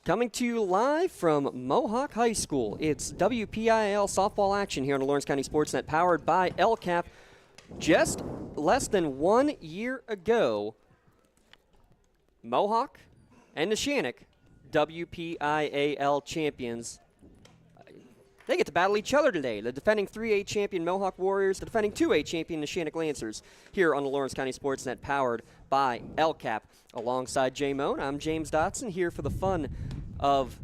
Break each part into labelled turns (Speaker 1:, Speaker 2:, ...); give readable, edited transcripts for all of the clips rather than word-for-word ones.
Speaker 1: Coming to you live from Mohawk High School, it's Wpial softball action here on the Lawrence County SportsNet, powered by LCAP. Just less than 1 year ago, Mohawk and Neshannock, WPIAL champions, they get to battle each other today. The defending 3A champion Mohawk Warriors, the defending 2A champion Neshannock Lancers, here on the Lawrence County SportsNet, powered by LCAP. Alongside Jay Moan, I'm James Dotson, here for the fun of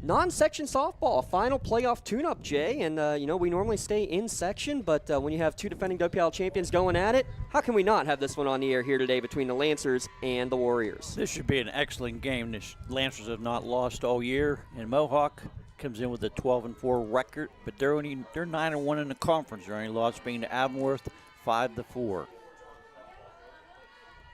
Speaker 1: non-section softball, a final playoff tune-up, Jay. And, we normally stay in section, but when you have two defending WPIAL champions going at it, how can we not have this one on the air here today between the Lancers and the Warriors?
Speaker 2: This should be an excellent game. The Lancers have not lost all year, and Mohawk comes in with a 12-4 record, but they're 9-1 in the conference. Their only loss being to Avonworth, 5-4.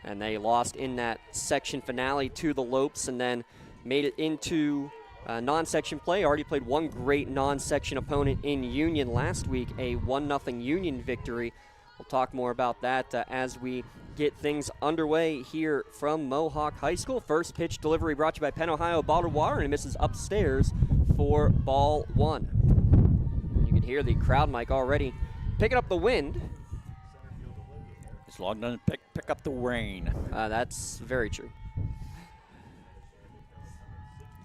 Speaker 1: And they lost in that section finale to the Lopes and then made it into non-section play. Already played one great non-section opponent in Union last week, a 1-0 Union victory. We'll talk more about that as we get things underway here from Mohawk High School. First pitch delivery brought to you by Penn Ohio Bottled Water, and it misses upstairs for ball one. You can hear the crowd mic already picking up the wind.
Speaker 2: As long as it doesn't pick up the rain.
Speaker 1: That's very true.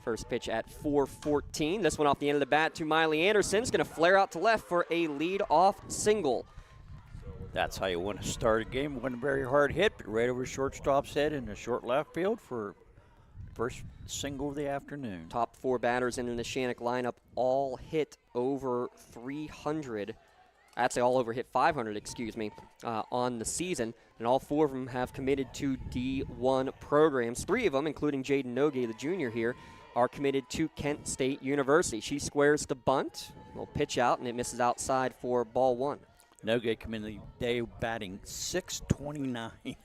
Speaker 1: First pitch at 4:14. This one off the end of the bat to Miley Anderson. It's going to flare out to left for a lead-off single.
Speaker 2: That's how you want to start a game. One very hard hit, but right over shortstop's head in the short left field for first single of the afternoon.
Speaker 1: Top four batters in the Neshannock lineup all hit over 300. Actually, all over hit 500, on the season. And all four of them have committed to D1 programs. Three of them, including Jaden Nogue, the junior here, are committed to Kent State University. She squares the bunt. Will pitch out, and it misses outside for ball one.
Speaker 2: Nogue come in the day batting .629.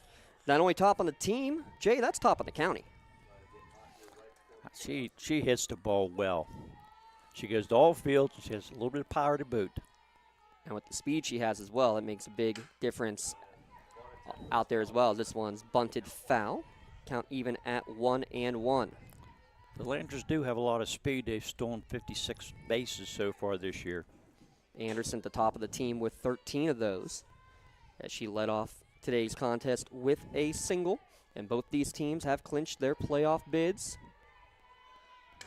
Speaker 1: Not only top on the team, Jay, that's top of the county.
Speaker 2: She hits the ball well. She goes to all fields. She has a little bit of power to boot.
Speaker 1: And with the speed she has as well, it makes a big difference out there as well. This one's bunted foul. Count even at 1-1.
Speaker 2: The Lancers do have a lot of speed. They've stolen 56 bases so far this year.
Speaker 1: Anderson at the top of the team with 13 of those, as she led off today's contest with a single. And both these teams have clinched their playoff bids.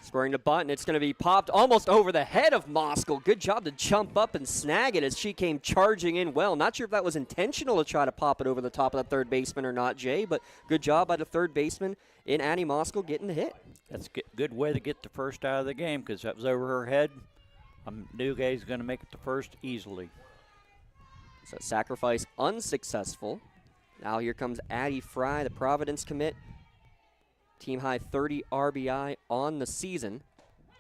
Speaker 1: Squaring the bunt, and it's going to be popped almost over the head of Moskal. Good job to jump up and snag it as she came charging in well. Not sure if that was intentional to try to pop it over the top of the third baseman or not, Jay, but good job by the third baseman in Annie Moskal getting the hit.
Speaker 2: That's a good way to get the first out of the game because that was over her head. Nugay's going to make it to first easily.
Speaker 1: So sacrifice unsuccessful. Now here comes Addie Fry, the Providence commit. Team high 30 RBI on the season.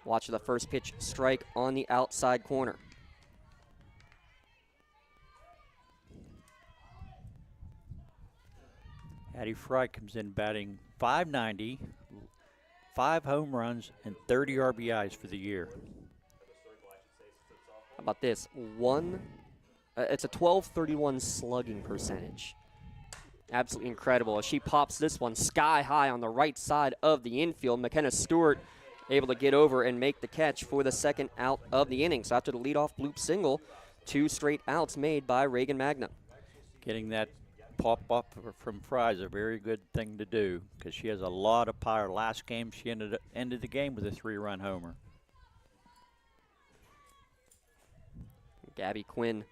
Speaker 1: Watch the first pitch strike on the outside corner.
Speaker 2: Addie Fry comes in batting .590, 5 home runs, and 30 RBIs for the year.
Speaker 1: How about this? It's a .1231 slugging percentage. Absolutely incredible as she pops this one sky high on the right side of the infield. McKenna Stewart able to get over and make the catch for the second out of the inning. So after the leadoff bloop single, 2 straight outs made by Reagan Magna.
Speaker 2: Getting that pop up from Fry is a very good thing to do because she has a lot of power. Last game she ended the game with a 3-run homer.
Speaker 1: Gabby Quinn,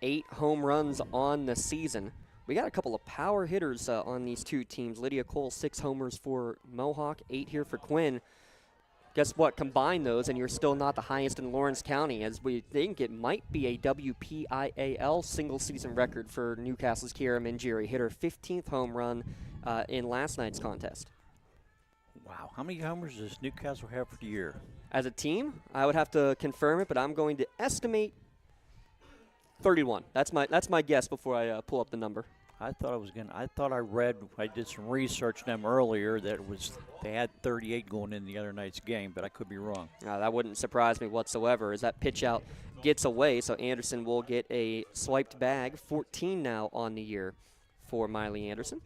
Speaker 1: 8 home runs on the season. We got a couple of power hitters on these two teams. Lydia Cole, 6 homers for Mohawk, 8 here for Quinn. Guess what? Combine those, and you're still not the highest in Lawrence County, as we think it might be a WPIAL single-season record for Newcastle's Kiera Minjiri. Hit her 15th home run in last night's contest.
Speaker 2: Wow. How many homers does Newcastle have for the year?
Speaker 1: As a team, I would have to confirm it, but I'm going to estimate 31. That's my guess before I pull up the number.
Speaker 2: I did some research on them earlier that they had 38 going in the other night's game, but I could be wrong.
Speaker 1: That wouldn't surprise me whatsoever as that pitch out gets away, so Anderson will get a swiped bag. 14 now on the year for Miley Anderson.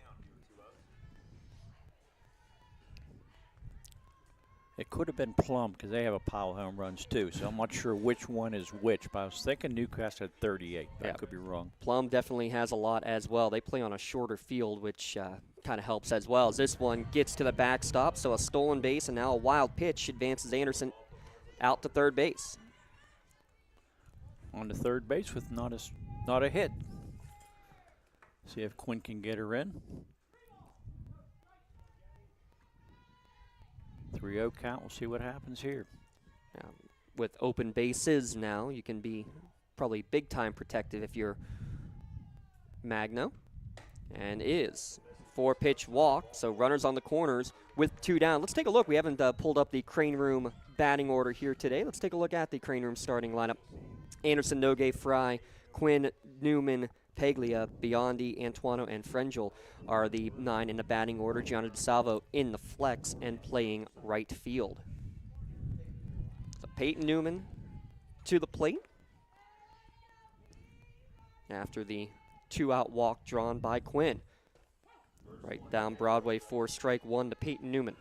Speaker 2: It could have been Plum because they have a pile of home runs too, so I'm not sure which one is which, but I was thinking Newcastle had 38, but I could be wrong.
Speaker 1: Plum definitely has a lot as well. They play on a shorter field, which kind of helps as well. As this one gets to the backstop, so a stolen base and now a wild pitch advances Anderson out to third base.
Speaker 2: On to third base with not a hit. See if Quinn can get her in. 3-0 count. We'll see what happens here.
Speaker 1: With open bases now, you can be probably big time protective if you're Magno. And is 4-pitch walk, so runners on the corners with 2 down. Let's take a look. We haven't pulled up the Crane Room batting order here today. Let's take a look at the Crane Room starting lineup. Anderson, Nogue, Fry, Quinn, Newman, Paglia, Biondi, Antuano, and Frangel are the 9 in the batting order. Gianna DeSalvo in the flex and playing right field. So Peyton Newman to the plate after the 2-out walk drawn by Quinn. Right down Broadway for strike 1 to Peyton Newman.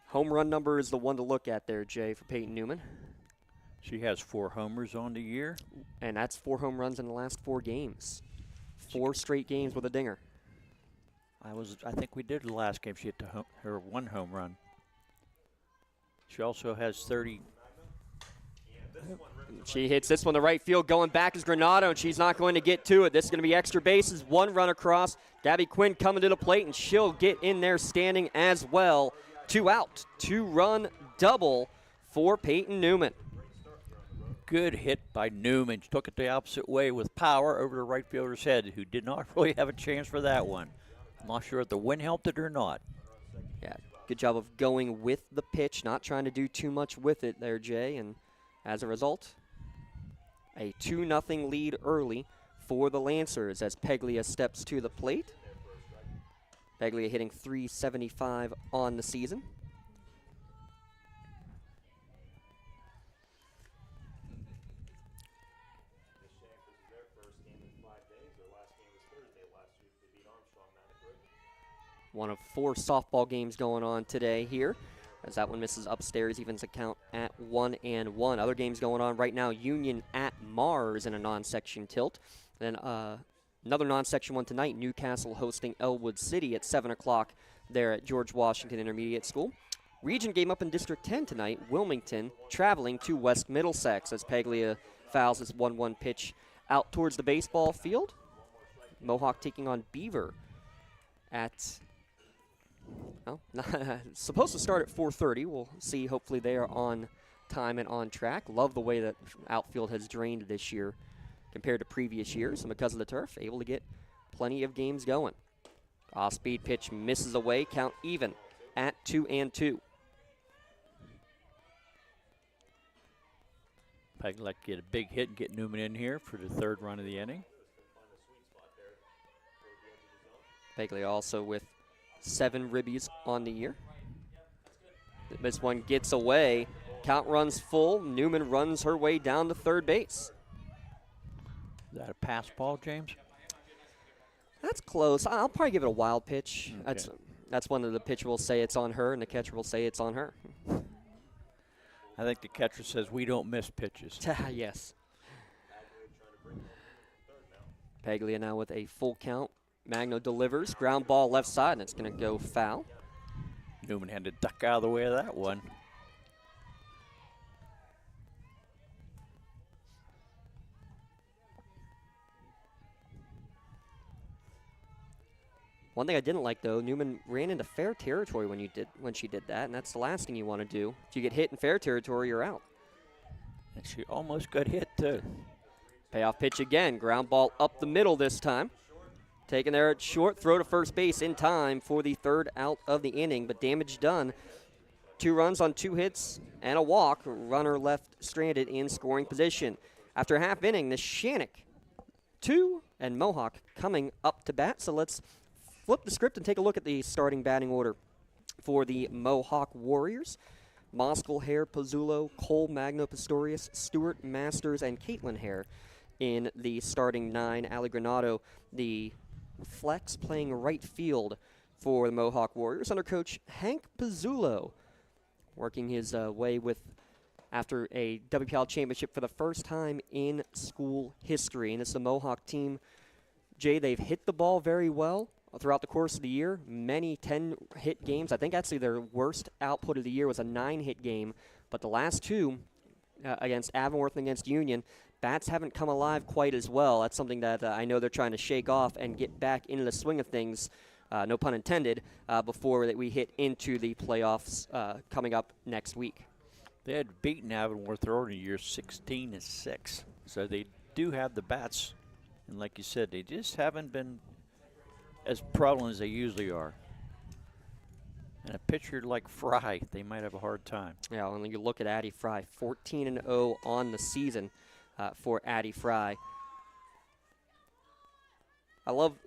Speaker 1: Home run number is the one to look at there, Jay, for Peyton Newman.
Speaker 2: She has 4 homers on the year.
Speaker 1: And that's 4 home runs in the last 4 games. 4 straight games with a dinger.
Speaker 2: I think we did the last game. She hit her 1 home run. She also has 30.
Speaker 1: She hits this one to right field. Going back is Granado, and she's not going to get to it. This is going to be extra bases. 1 run across. Gabby Quinn coming to the plate, and she'll get in there standing as well. 2 out. 2-run double for Peyton Newman.
Speaker 2: Good hit by Newman. She took it the opposite way with power over the right fielder's head, who did not really have a chance for that one. I'm not sure if the wind helped it or not.
Speaker 1: Yeah, good job of going with the pitch, not trying to do too much with it there, Jay. And as a result, a 2-0 lead early for the Lancers as Paglia steps to the plate. Paglia hitting .375 on the season. One of 4 softball games going on today here, as that one misses upstairs, evens the count at 1-1. Other games going on right now, Union at Mars in a non-section tilt. Then another non-section one tonight, Newcastle hosting Elwood City at 7 o'clock there at George Washington Intermediate School. Region game up in District 10 tonight, Wilmington traveling to West Middlesex as Paglia fouls his 1-1 pitch out towards the baseball field. Mohawk taking on Beaver at... Well, supposed to start at 4:30. We'll see. Hopefully they are on time and on track. Love the way that outfield has drained this year compared to previous years. And because of the turf, able to get plenty of games going. Off-speed pitch misses away. Count even at 2-2.
Speaker 2: I'd like to get a big hit and get Newman in here for the 3rd run of the inning.
Speaker 1: Paglia also with 7 ribbies on the year. This one gets away. Count runs full. Newman runs her way down to third base.
Speaker 2: Is that a pass ball, James?
Speaker 1: That's close. I'll probably give it a wild pitch.
Speaker 2: Okay.
Speaker 1: That's one of the pitcher will say it's on her, and the catcher will say it's on her.
Speaker 2: I think the catcher says we don't miss pitches.
Speaker 1: Yes. Paglia now with a full count. Magno delivers. Ground ball left side, and it's going to go foul.
Speaker 2: Newman had to duck out of the way of that one.
Speaker 1: One thing I didn't like, though, Newman ran into fair territory when she did that, and that's the last thing you want to do. If you get hit in fair territory, you're out.
Speaker 2: And she almost got hit, too.
Speaker 1: Payoff pitch again. Ground ball up the middle this time. Taken there at short, throw to first base in time for the 3rd out of the inning, but damage done. 2 runs on 2 hits and a walk. Runner left stranded in scoring position. After a half inning, Neshannock 2 and Mohawk coming up to bat. So let's flip the script and take a look at the starting batting order for the Mohawk Warriors. Moskal, Hare, Pizzulo, Cole, Magno, Pistorius, Stewart, Masters, and Caitlin Hare in the starting 9. Ali Granado, the flex, playing right field for the Mohawk Warriors under coach Hank Pizzullo, working his way with after a WPL championship for the first time in school history. And it's the Mohawk team. Jay, they've hit the ball very well throughout the course of the year. Many 10-hit games. I think actually their worst output of the year was a 9-hit game. But the last two against Avonworth and against Union, bats haven't come alive quite as well. That's something that I know they're trying to shake off and get back into the swing of things, no pun intended, before that we hit into the playoffs coming up next week.
Speaker 2: They had beaten Avonworth earlier in the year 16-6. So they do have the bats. And like you said, they just haven't been as prevalent as they usually are. And a pitcher like Fry, they might have a hard time.
Speaker 1: Yeah, when you look at Addie Fry, 14-0 on the season for Addie Fry. I love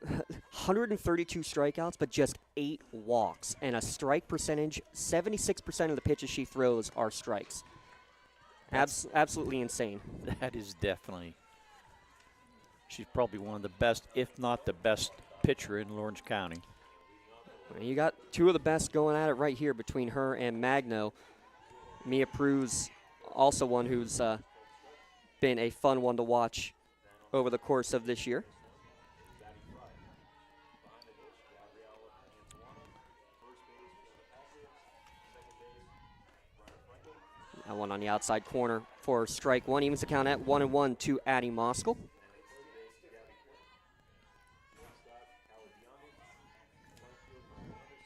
Speaker 1: 132 strikeouts, but just 8 walks. And a strike percentage, 76% of the pitches she throws are strikes. Absolutely insane.
Speaker 2: That is definitely. She's probably one of the best, if not the best, pitcher in Lawrence County.
Speaker 1: You got two of the best going at it right here between her and Magno. Mia Prue's also one who's been a fun one to watch over the course of this year. That one on the outside corner for strike one. Evens the count at 1-1 to Addie Moskal.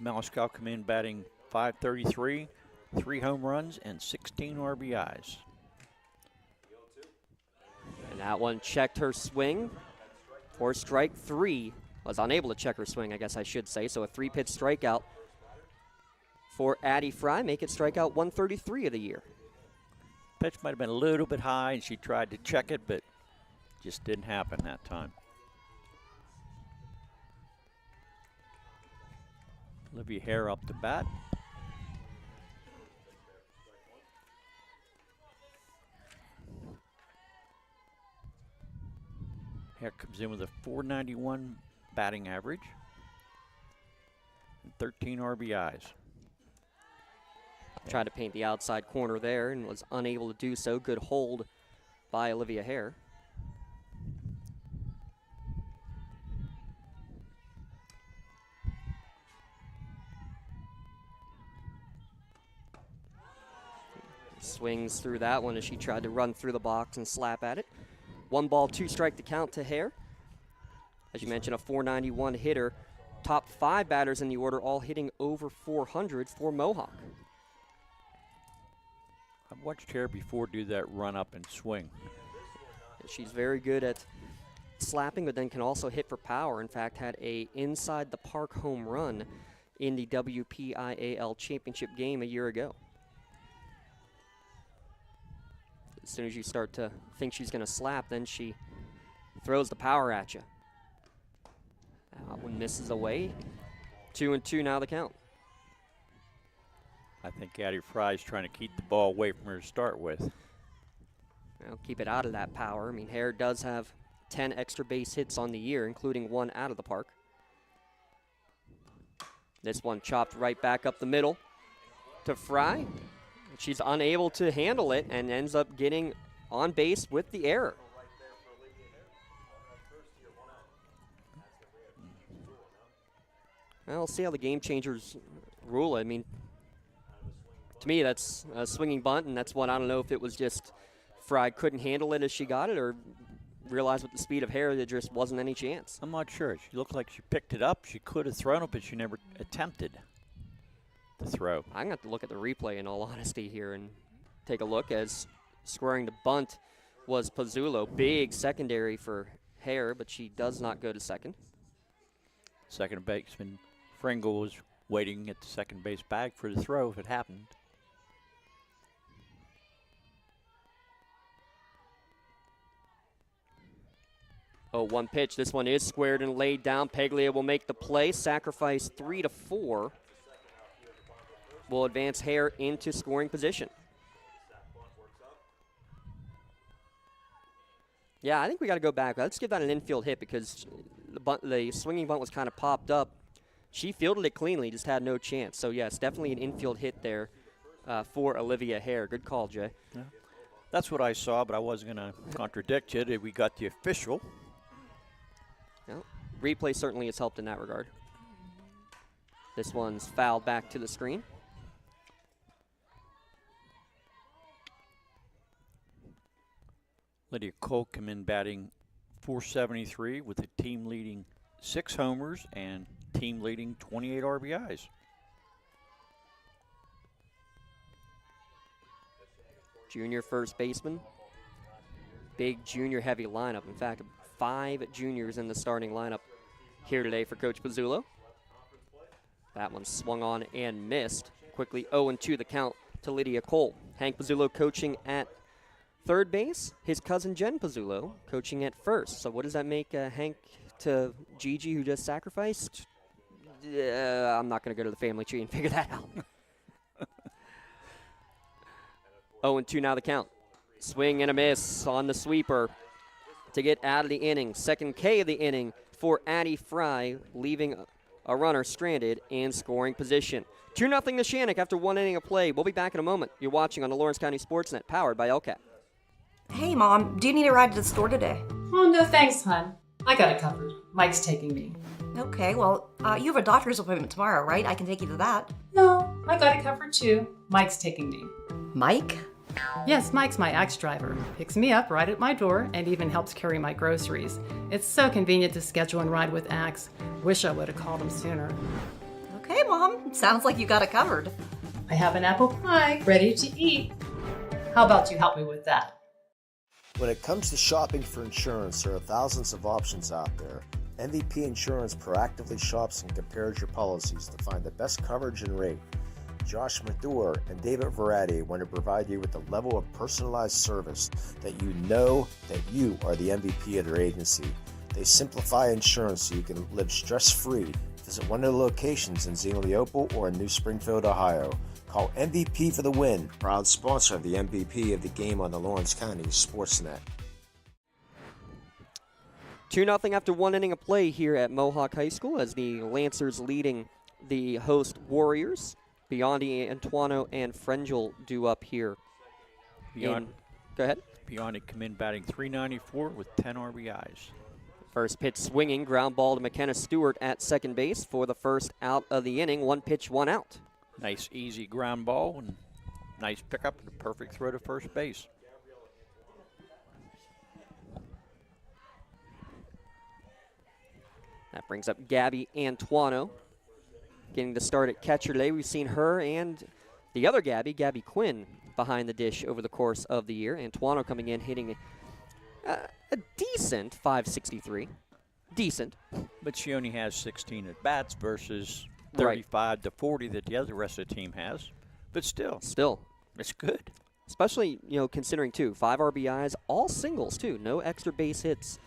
Speaker 2: Moskal come in batting .533, 3 home runs, and 16 RBIs.
Speaker 1: And that one checked her swing for strike 3. Was unable to check her swing, I guess I should say. So a 3-pitch strikeout for Addie Fry. Make it strikeout 133 of the year.
Speaker 2: Pitch might have been a little bit high, and she tried to check it, but just didn't happen that time. Olivia Hare up to bat. Hare comes in with a .491 batting average and 13 RBIs.
Speaker 1: Tried to paint the outside corner there and was unable to do so. Good hold by Olivia Hare. Swings through that one as she tried to run through the box and slap at it. 1 ball, 2 strike to count to Hare. As you mentioned, a .491 hitter. Top 5 batters in the order, all hitting over 400 for Mohawk.
Speaker 2: I've watched Hare before do that run up and swing.
Speaker 1: She's very good at slapping, but then can also hit for power. In fact, had a inside the park home run in the WPIAL championship game a year ago. As soon as you start to think she's going to slap, then she throws the power at you. That one misses away. 2-2 now the count.
Speaker 2: I think Addie Fry's trying to keep the ball away from her to start with.
Speaker 1: Well, keep it out of that power. I mean, Hare does have 10 extra base hits on the year, including 1 out of the park. This one chopped right back up the middle to Fry. She's unable to handle it and ends up getting on base with the error. Well, we'll see how the game changers rule it. I mean, to me, that's a swinging bunt, and that's one I don't know if it was just Fry couldn't handle it as she got it or realized with the speed of Hare there just wasn't any chance.
Speaker 2: I'm not sure. She looked like she picked it up. She could have thrown it, but she never attempted to throw.
Speaker 1: I'm going to have to look at the replay in all honesty here and take a look as squaring the bunt was Pizzullo. Big secondary for Hare, but she does not go to second.
Speaker 2: Second baseman Fringle was waiting at the second base bag for the throw if it happened.
Speaker 1: Oh, 1 pitch. This one is squared and laid down. Peglia will make the play. Sacrifice 3-4. Will advance Hare into scoring position. Yeah, I think we got to go back. Let's give that an infield hit because the swinging bunt was kind of popped up. She fielded it cleanly, just had no chance. So, yes, definitely an infield hit there for Olivia Hare. Good call, Jay.
Speaker 2: Yeah. That's what I saw, but I wasn't going to contradict you. We got the official.
Speaker 1: Well, replay certainly has helped in that regard. This one's fouled back to the screen.
Speaker 2: Lydia Cole come in batting .473 with the team leading 6 homers and team leading 28 RBIs.
Speaker 1: Junior first baseman. Big junior heavy lineup. In fact, 5 juniors in the starting lineup here today for Coach Pizzullo. That one swung on and missed. Quickly 0-2 the count to Lydia Cole. Hank Pizzullo coaching at third base. His cousin Jen Pizzullo coaching at first. So what does that make Hank to Gigi, who just sacrificed? I'm not going to go to the family tree and figure that out. 0-2 now the count. Swing and a miss on the sweeper to get out of the inning. Second K of the inning for Addie Fry, leaving a runner stranded in scoring position. 2-0 Neshannock after 1 inning of play. We'll be back in a moment. You're watching on the Lawrence County SportsNet, powered by LCAP.
Speaker 3: Hey, Mom, do you need a ride to the store today?
Speaker 4: Oh, no thanks, hon. I got it covered. Mike's taking me.
Speaker 3: Okay, well, you have a doctor's appointment tomorrow, right? I can take you to that.
Speaker 4: No, I got it covered too. Mike's taking me.
Speaker 3: Mike?
Speaker 4: Yes, Mike's my Axe driver. Picks me up right at my door and even helps carry my groceries. It's so convenient to schedule and ride with Axe. Wish I would have called him sooner.
Speaker 3: Okay, Mom, sounds like you got it covered.
Speaker 4: I have an apple pie ready to eat. How about you help me with that?
Speaker 5: When it comes to shopping for insurance, there are thousands of options out there. MVP Insurance proactively shops and compares your policies to find the best coverage and rate. Josh Mathur and David Verratti want to provide you with a level of personalized service that you know that you are the MVP of their agency. They simplify insurance so you can live stress-free. Visit one of the locations in Xenopal or in New Springfield, Ohio. Call MVP for the win, proud sponsor of the MVP of the game on the Lawrence County SportsNet.
Speaker 1: 2-0 after 1 inning of play here at Mohawk High School as the Lancers leading the host Warriors. Biondi, Antuano, and Frangel do up here. Go ahead.
Speaker 2: Biondi come in batting .394 with 10 RBIs.
Speaker 1: First pitch swinging, ground ball to McKenna Stewart at second base for the first out of the inning. 1 pitch, 1 out.
Speaker 2: Nice easy ground ball and nice pickup and a perfect throw to first base.
Speaker 1: That brings up Gabby Antuano, getting the start at catcher today. We've seen her and the other Gabby Quinn, behind the dish over the course of the year. Antuano coming in hitting a decent .563. Decent.
Speaker 2: But she only has 16 at-bats versus 35 to 40 that the rest of the team has. But still, it's good.
Speaker 1: Especially, considering, too, 5 RBIs, all singles, too. No extra base hits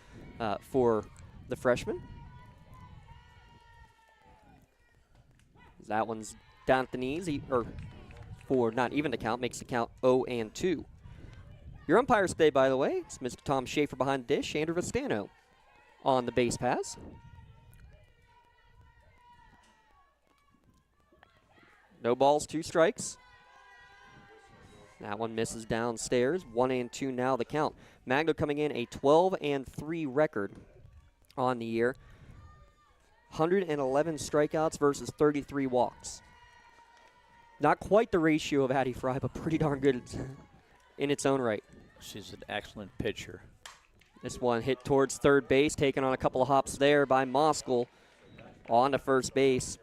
Speaker 1: for the freshman. That one's down at the knees, or for not even the count, makes the count 0-2. Your umpires today, by the way, it's Mr. Tom Schaefer behind the dish, Andrew Vistano on the base pass. No balls, 2 strikes. That one misses downstairs. 1-2 now the count. Magno coming in a 12-3 record on the year. 111 strikeouts versus 33 walks. Not quite the ratio of Addie Fry, but pretty darn good in its own right.
Speaker 2: She's an excellent pitcher.
Speaker 1: This one hit towards third base, taken on a couple of hops there by Moskal on to first base.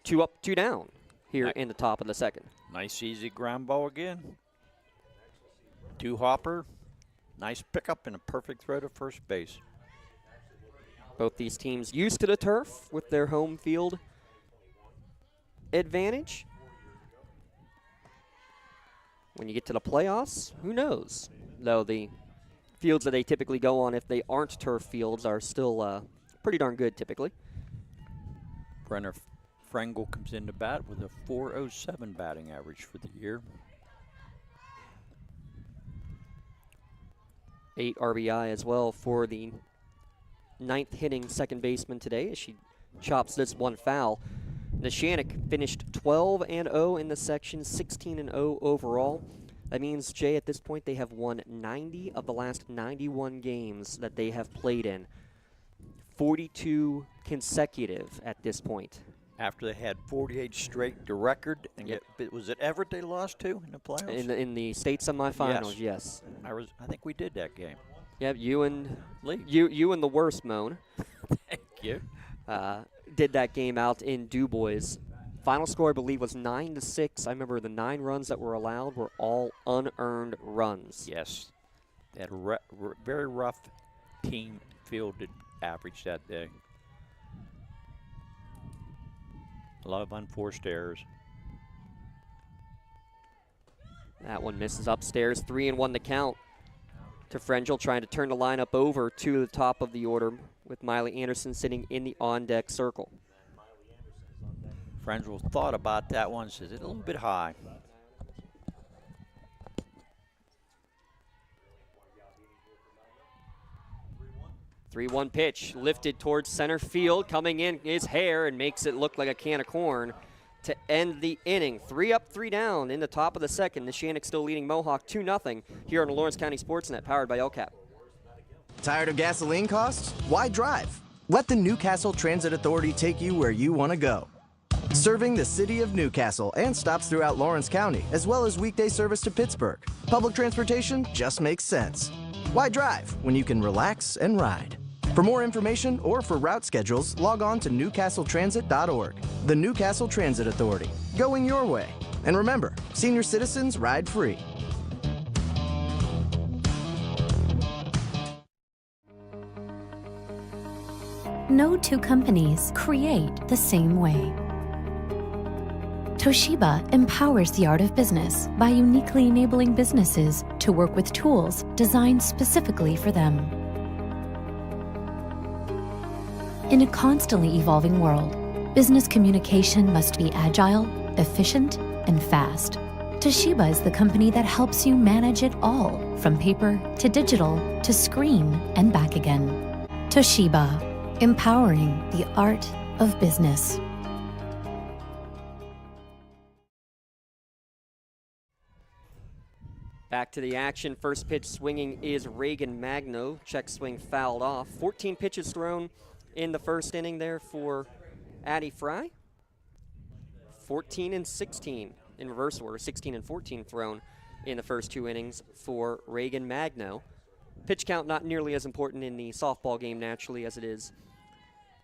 Speaker 1: 2 up, 2 down here in the top of the second.
Speaker 2: Nice easy ground ball again. 2-hopper. Nice pickup and a perfect throw to first base.
Speaker 1: Both these teams used to the turf with their home field advantage. When you get to the playoffs, who knows? Though the fields that they typically go on, if they aren't turf fields, are still pretty darn good typically.
Speaker 2: Brenner Frangel comes into bat with a .407 batting average for the year.
Speaker 1: 8 RBI as well for the 9th hitting second baseman today as she chops this one foul. Neshannock finished 12-0 in the section, 16-0 overall. That means, Jay, at this point, they have won 90 of the last 91 games that they have played in. 42 consecutive at this point.
Speaker 2: After they had 48 straight to record, and was it Everett they lost to in the playoffs?
Speaker 1: In the state semifinals, yes.
Speaker 2: I think we did that game.
Speaker 1: Yeah, you and
Speaker 2: Lee.
Speaker 1: you and the worst Moan
Speaker 2: Thank you.
Speaker 1: did that game out in Du Bois. Final score, I believe, was 9-6. I remember the 9 runs that were allowed were all unearned runs.
Speaker 2: Yes. They had a very rough team fielded average that day. A lot of unforced errors.
Speaker 1: That one misses upstairs. 3-1 to count to Frangel, trying to turn the lineup over to the top of the order with Miley Anderson sitting in the on-deck circle.
Speaker 2: Frangel thought about that one, says it's a little bit high.
Speaker 1: Three-one pitch lifted towards center field. Coming in is Hare and makes it look like a can of corn to end the inning. 3 up, 3 down in the top of the second. Neshannock still leading Mohawk 2-0 here on the Lawrence County SportsNet, powered by LCAP.
Speaker 6: Tired of gasoline costs? Why drive? Let the Newcastle Transit Authority take you where you want to go. Serving the city of Newcastle and stops throughout Lawrence County, as well as weekday service to Pittsburgh. Public transportation just makes sense. Why drive when you can relax and ride? For more information or for route schedules, log on to newcastletransit.org. The Newcastle Transit Authority, going your way. And remember, senior citizens ride free.
Speaker 7: No two companies create the same way. Toshiba empowers the art of business by uniquely enabling businesses to work with tools designed specifically for them. In a constantly evolving world, business communication must be agile, efficient, and fast. Toshiba is the company that helps you manage it all, from paper to digital to screen and back again. Toshiba, empowering the art of business.
Speaker 1: Back to the action. First pitch swinging is Reagan Magno. Check swing fouled off. 14 pitches thrown in the first inning there for Addie Fry. 14 and 16 in reverse order. 16 and 14 thrown in the first 2 innings for Reagan Magno. Pitch count not nearly as important in the softball game naturally as it is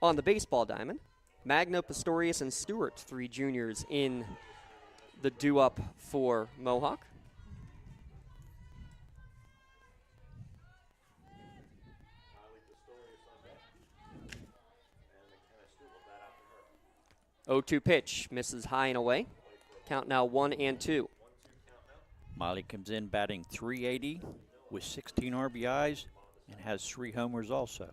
Speaker 1: on the baseball diamond. Magno, Pistorius, and Stewart, 3 juniors in the due-up for Mohawk. Oh, 2 pitch, misses high and away. Count now 1-2.
Speaker 2: Miley comes in batting .380 with 16 RBIs and has 3 homers also.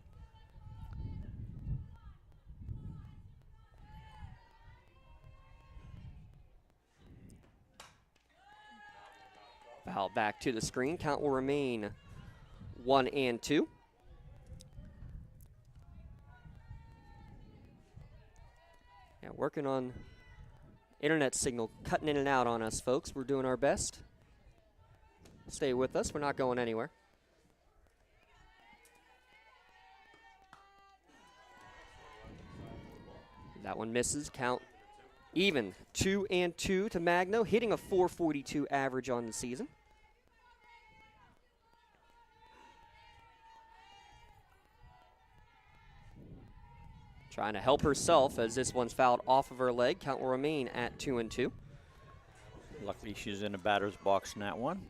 Speaker 1: Foul back to the screen. Count will remain 1-2. Yeah, working on internet signal, cutting in and out on us, folks. We're doing our best. Stay with us. We're not going anywhere. That one misses. Count even. 2-2 to Magno, hitting a .442 average on the season. Trying to help herself as this one's fouled off of her leg. Count will remain at 2-2.
Speaker 2: Luckily, she's in the batter's box in that one.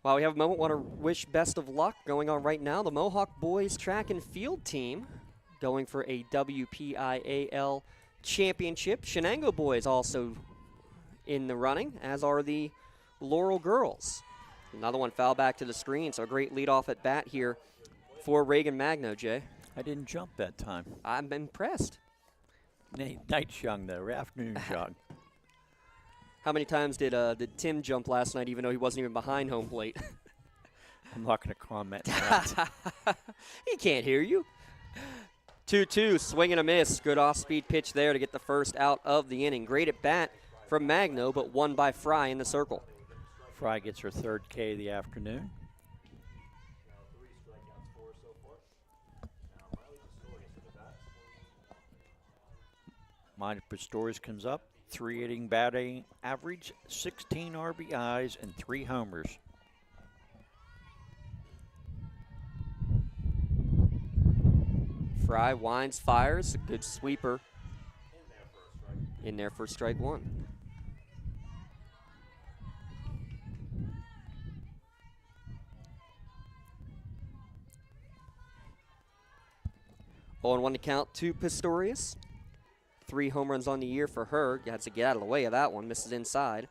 Speaker 1: While we have a moment, want to wish best of luck going on right now. The Mohawk boys track and field team going for a WPIAL championship. Shenango boys also in the running, as are the Laurel girls. Another one foul back to the screen, so a great leadoff at bat here for Reagan Magno, Jay.
Speaker 2: I didn't jump that time.
Speaker 1: I'm impressed.
Speaker 2: Night young, though, afternoon young.
Speaker 1: How many times did Tim jump last night, even though he wasn't even behind home plate?
Speaker 2: I'm not going to comment on that.
Speaker 1: He can't hear you. 2-2, swing and a miss. Good off-speed pitch there to get the first out of the inning. Great at bat from Magno, but won by Fry in the circle.
Speaker 2: Fry gets her third K of the afternoon. Minor Pistorius comes up, 3 inning batting average, 16 RBIs, and 3 homers.
Speaker 1: Fry winds, fires, a good sweeper in there for strike one. On 1 to count to Pistorius. 3 home runs on the year for her. Had to get out of the way of that one. Misses inside.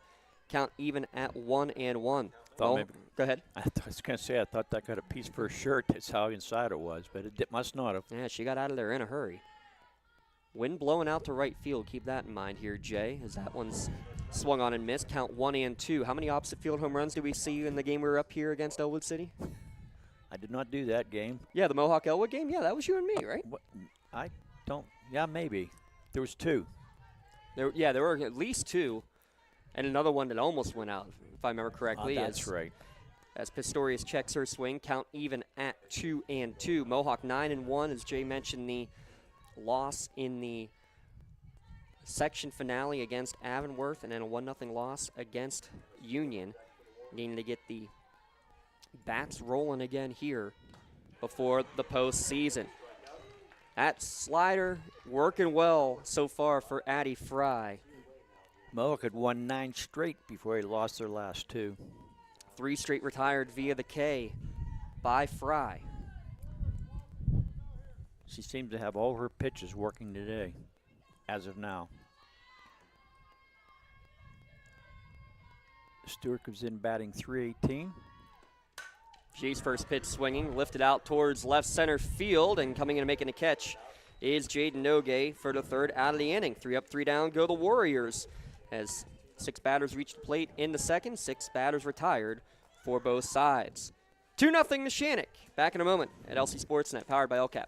Speaker 1: Count even at 1-1.
Speaker 2: Go
Speaker 1: ahead.
Speaker 2: I was going to say, I thought that got a piece for a shirt. That's how inside it was, but it must not have.
Speaker 1: Yeah, she got out of there in a hurry. Wind blowing out to right field. Keep that in mind here, Jay, as that one's swung on and missed. Count 1-2. How many opposite field home runs did we see in the game we were up here against Elwood City?
Speaker 2: I did not do that game.
Speaker 1: Yeah, the Mohawk Elwood game? Yeah, that was you and me, right?
Speaker 2: What? I don't. Yeah, maybe. There was 2.
Speaker 1: There were at least 2, and another one that almost went out, if I remember correctly.
Speaker 2: That's right.
Speaker 1: As Pistorius checks her swing, count even at 2-2. Mohawk 9-1, as Jay mentioned, the loss in the section finale against Avonworth, and then a 1-0 loss against Union. Needing to get the bats rolling again here before the postseason. That slider working well so far for Addie Fry.
Speaker 2: Mohawk had won 9 straight before they lost their last 2.
Speaker 1: 3 straight retired via the K by Fry.
Speaker 2: She seems to have all her pitches working today, as of now. Stewart comes in batting .318.
Speaker 1: She's first pitch swinging, lifted out towards left center field, and coming in and making a catch is Jaden Nogue for the third out of the inning. 3 up, 3 down go the Warriors as 6 batters reach the plate in the second, 6 batters retired for both sides. 2-0 Neshannock. Back in a moment at LC SportsNet, powered by LCAP.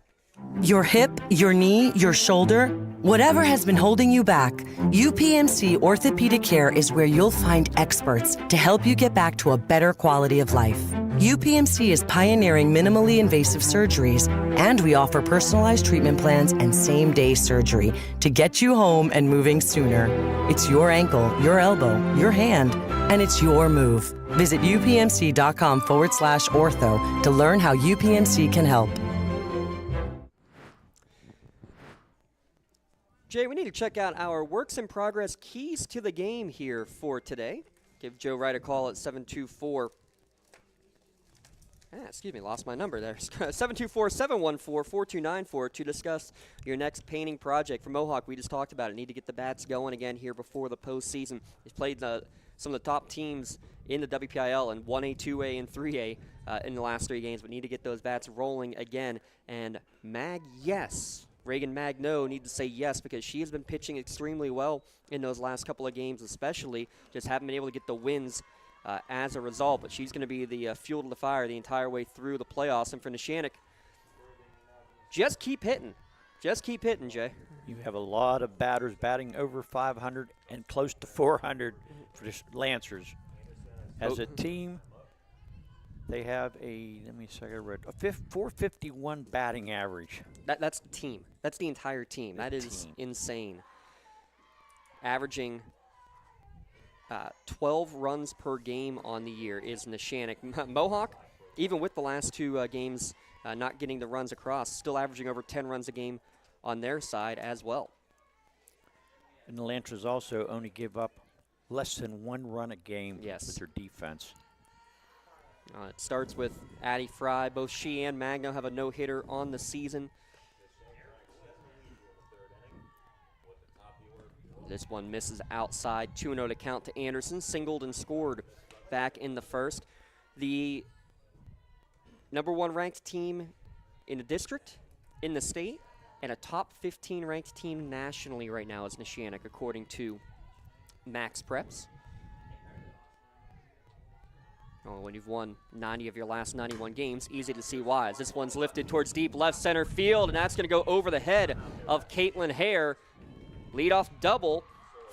Speaker 8: Your hip, your knee, your shoulder, whatever has been holding you back, UPMC Orthopedic Care is where you'll find experts to help you get back to a better quality of life. UPMC is pioneering minimally invasive surgeries, and we offer personalized treatment plans and same-day surgery to get you home and moving sooner. It's your ankle, your elbow, your hand, and it's your move. Visit upmc.com/ortho to learn how UPMC can help.
Speaker 1: Jay, we need to check out our works in progress keys to the game here for today. Give Joe Wright a call at 724. Excuse me, lost my number there. 724-714-4294 to discuss your next painting project. For Mohawk, we just talked about it. Need to get the bats going again here before the postseason. They've played some of the top teams in the Wpial in 1A, 2A, and 3A in the last 3 games, but need to get those bats rolling again. And Reagan Magno need to say yes, because she has been pitching extremely well in those last couple of games, especially. Just haven't been able to get the wins as a result. But she's going to be the fuel to the fire the entire way through the playoffs. And for Neshannock, just keep hitting. Just keep hitting, Jay.
Speaker 2: You have a lot of batters batting over 500 and close to 400 for the Lancers. As a team, they have a 451 batting average.
Speaker 1: That's the team. That's the entire team. That is insane. Averaging 12 runs per game on the year is Neshannock. Mohawk, even with the last 2 games not getting the runs across, still averaging over 10 runs a game on their side as well.
Speaker 2: And the Lancers also only give up less than 1 run a game with their defense.
Speaker 1: It starts with Addie Fry. Both she and Magno have a no-hitter on the season. This one misses outside. 2-0 to count to Anderson. Singled and scored back in the first. The #1 ranked team in the district, in the state, and a top 15 ranked team nationally right now is Neshannock, according to Max Preps. Oh, when you've won 90 of your last 91 games, easy to see why. As this one's lifted towards deep left center field, and that's going to go over the head of Caitlin Hare. Leadoff double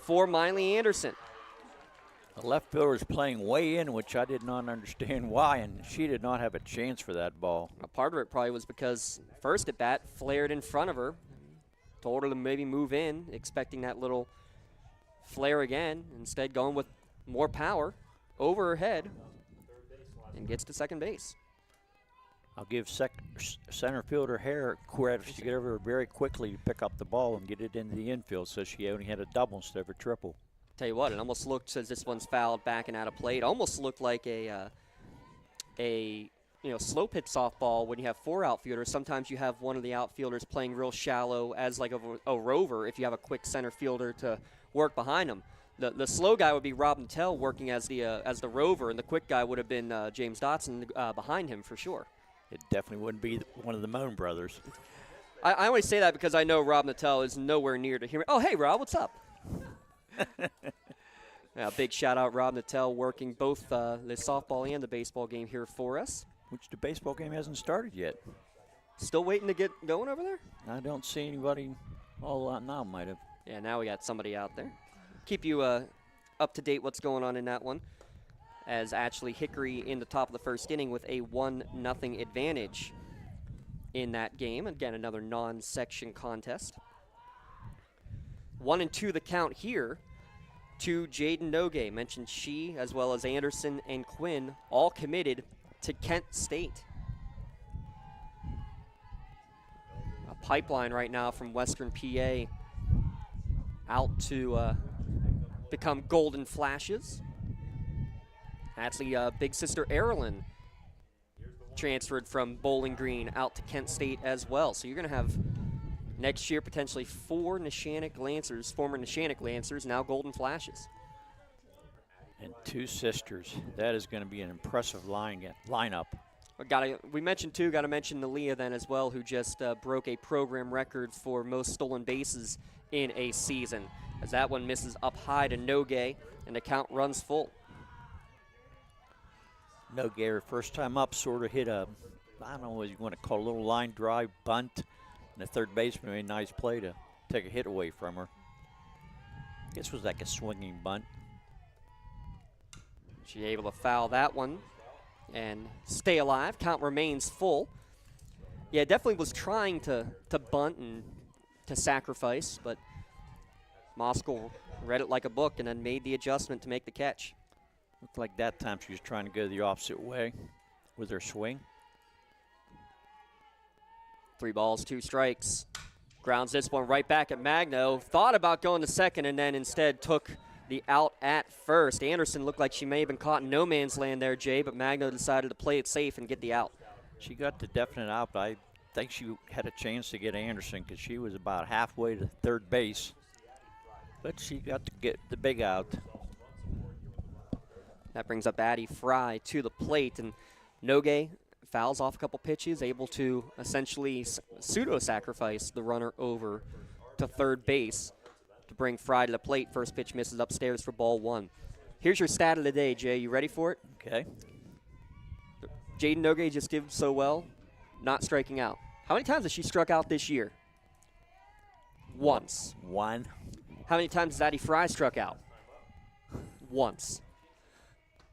Speaker 1: for Miley Anderson.
Speaker 2: The left fielder was playing way in, which I did not understand why, and she did not have a chance for that ball.
Speaker 1: A part of it probably was because first at bat flared in front of her, told her to maybe move in, expecting that little flare again. Instead, going with more power over her head and gets to second base.
Speaker 2: I'll give center fielder Hare credit. She got over very quickly to pick up the ball and get it into the infield, so she only had a double instead of a triple.
Speaker 1: Tell you what, it almost looked, as this one's fouled back and out of play, it almost looked like a slow pitch softball when you have 4 outfielders. Sometimes you have one of the outfielders playing real shallow as like a rover if you have a quick center fielder to work behind them. The slow guy would be Rob Nattell working as the rover, and the quick guy would have been James Dotson behind him for sure.
Speaker 2: It definitely wouldn't be one of the Moan brothers.
Speaker 1: I always say that because I know Rob Nattell is nowhere near to hear me. Oh, hey, Rob, what's up? Yeah, big shout-out, Rob Nattell, working both the softball and the baseball game here for us.
Speaker 2: Which the baseball game hasn't started yet.
Speaker 1: Still waiting to get going over there?
Speaker 2: I don't see anybody all out now, might have.
Speaker 1: Yeah, now we got somebody out there. Keep you up to date what's going on in that one, as Ashley Hickory in the top of the first inning with a 1-0 advantage in that game. Again, another non-section contest. 1-2 the count here to Jaden Nogue. Mentioned she, as well as Anderson and Quinn, all committed to Kent State. A pipeline right now from Western PA out to become Golden Flashes. Actually, big sister Erilyn transferred from Bowling Green out to Kent State as well. So you're going to have next year potentially 4 Neshannock Lancers, former Neshannock Lancers, now Golden Flashes.
Speaker 2: And 2 sisters. That is going to be an impressive lineup.
Speaker 1: We mentioned got to mention Nalia then as well, who just broke a program record for most stolen bases in a season, as that one misses up high to Nogue, and the count runs full.
Speaker 2: Nogue, her first time up, sort of hit I don't know what you want to call a little line drive bunt, and the third baseman made a nice play to take a hit away from her. I guess it was like a swinging bunt.
Speaker 1: She's able to foul that one and stay alive. Count remains full. Yeah, definitely was trying to bunt and to sacrifice, but Moskal read it like a book and then made the adjustment to make the catch.
Speaker 2: Looked like that time she was trying to go the opposite way with her swing.
Speaker 1: 3 balls, 2 strikes. Grounds this one right back at Magno. Thought about going to second and then instead took the out at first. Anderson looked like she may have been caught in no man's land there, Jay, but Magno decided to play it safe and get the out.
Speaker 2: She got the definite out, but I think she had a chance to get Anderson because she was about halfway to third base. But she got to get the big out.
Speaker 1: That brings up Addie Fry to the plate, and Nogue fouls off a couple pitches, able to essentially pseudo-sacrifice the runner over to third base to bring Fry to the plate. First pitch misses upstairs for ball 1. Here's your stat of the day, Jay. You ready for it?
Speaker 2: Okay.
Speaker 1: Jaden Nogue just did so well, not striking out. How many times has she struck out this year? Once.
Speaker 2: 1.
Speaker 1: How many times has Addie Fry struck out? Once.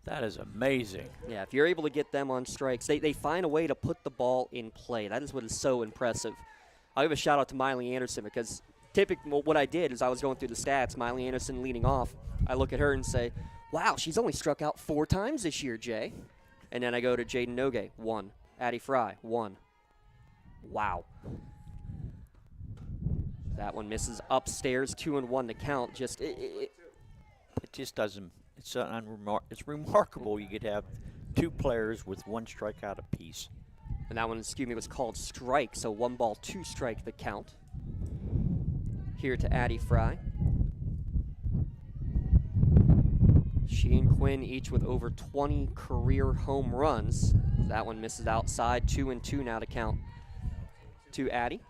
Speaker 2: That is amazing.
Speaker 1: Yeah, if you're able to get them on strikes, they find a way to put the ball in play. That is what is so impressive. I'll give a shout out to Miley Anderson because typically what I did is I was going through the stats, Miley Anderson leading off. I look at her and say, wow, she's only struck out 4 times this year, Jay. And then I go to Jaden Nogue, 1. Addie Fry, 1. Wow. That one misses upstairs, 2-1 to count. It
Speaker 2: just doesn't. It's remarkable you could have 2 players with 1 strikeout apiece.
Speaker 1: And that one, was called strike, so 1 ball, 2 strike the count. Here to Addie Fry. She and Quinn each with over 20 career home runs. That one misses outside, 2-2 now to count to Addie.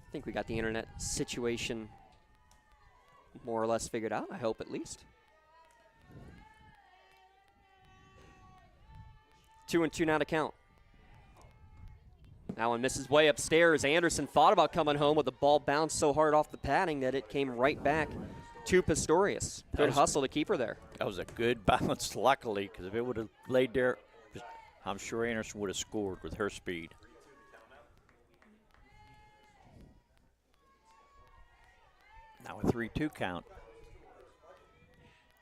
Speaker 1: I think we got the internet situation more or less figured out, I hope at least. 2-2 now to count. That one misses way upstairs. Anderson thought about coming home, but the ball bounced so hard off the padding that it came right back to Pistorius. Good hustle to keep her there.
Speaker 2: That was a good bounce, luckily, because if it would have laid there, I'm sure Anderson would have scored with her speed. Now a 3-2 count.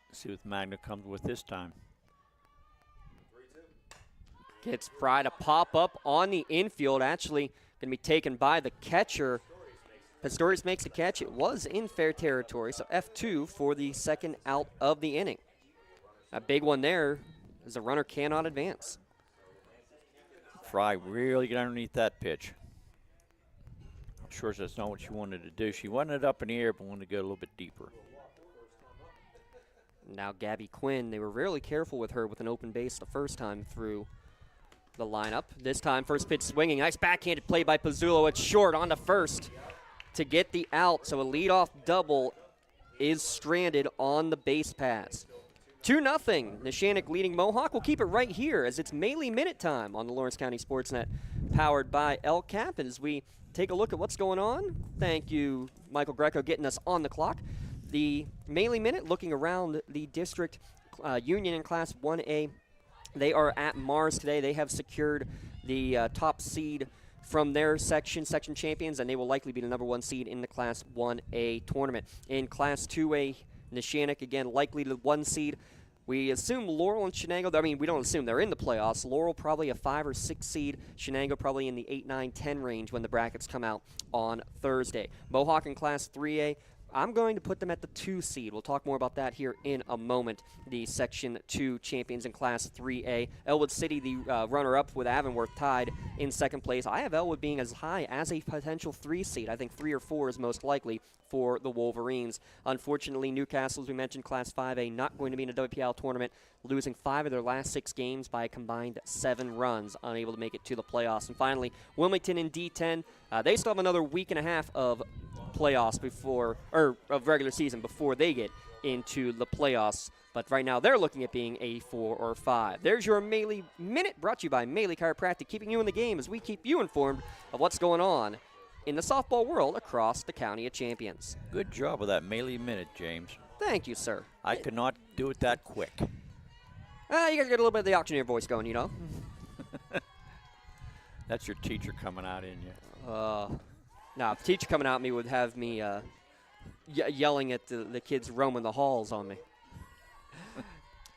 Speaker 2: Let's see what Magna comes with this time.
Speaker 1: Gets Fry to pop up on the infield. Actually going to be taken by the catcher. Pistorius makes the catch. It was in fair territory, so F2 for the second out of the inning. A big one there as the runner cannot advance.
Speaker 2: Fry really get underneath that pitch. I'm sure that's not what she wanted to do. She wanted it up in the air, but wanted to go a little bit deeper.
Speaker 1: Now Gabby Quinn, they were really careful with her with an open base the first time through the lineup. This time, first pitch swinging. Nice backhanded play by Pizzulo. It's short on to first to get the out. So a leadoff double is stranded on the base pass. 2-0. Neshannock leading Mohawk. We'll keep it right here as it's Maylee Minute time on the Lawrence County SportsNet, powered by LCAP. And as we take a look at what's going on, thank you, Michael Greco, getting us on the clock. The Maylee Minute looking around the district union in Class 1A. They are at Mars today. They have secured the top seed from their section champions, and they will likely be the number 1 seed in the Class 1A tournament. In Class 2A, Neshannock, again, likely the 1 seed. We assume Laurel and Shenango, I mean, we don't assume they're in the playoffs. Laurel probably a 5 or 6 seed. Shenango probably in the 8, 9, 10 range when the brackets come out on Thursday. Mohawk in Class 3A, I'm going to put them at the 2 seed. We'll talk more about that here in a moment. The Section 2 champions in Class 3A. Elwood City, the runner-up with Avonworth, tied in second place. I have Elwood being as high as a potential 3 seed. I think 3 or 4 is most likely for the Wolverines. Unfortunately, Newcastle, as we mentioned, Class 5A, not going to be in a Wpial tournament, losing 5 of their last 6 games by a combined 7 runs, unable to make it to the playoffs. And finally, Wilmington in D10, they still have another week and a half of playoffs before, or of regular season before they get into the playoffs. But right now they're looking at being a 4 or 5. There's your Maylee Minute, brought to you by Maylee Chiropractic, keeping you in the game as we keep you informed of what's going on in the softball world across the County of Champions.
Speaker 2: Good job with that Maylee Minute, James.
Speaker 1: Thank you, sir.
Speaker 2: I could not do it that quick.
Speaker 1: You gotta get a little bit of the auctioneer voice going, you know.
Speaker 2: That's your teacher coming out in you.
Speaker 1: Nah, the teacher coming out at me would have me yelling at the kids roaming the halls on me.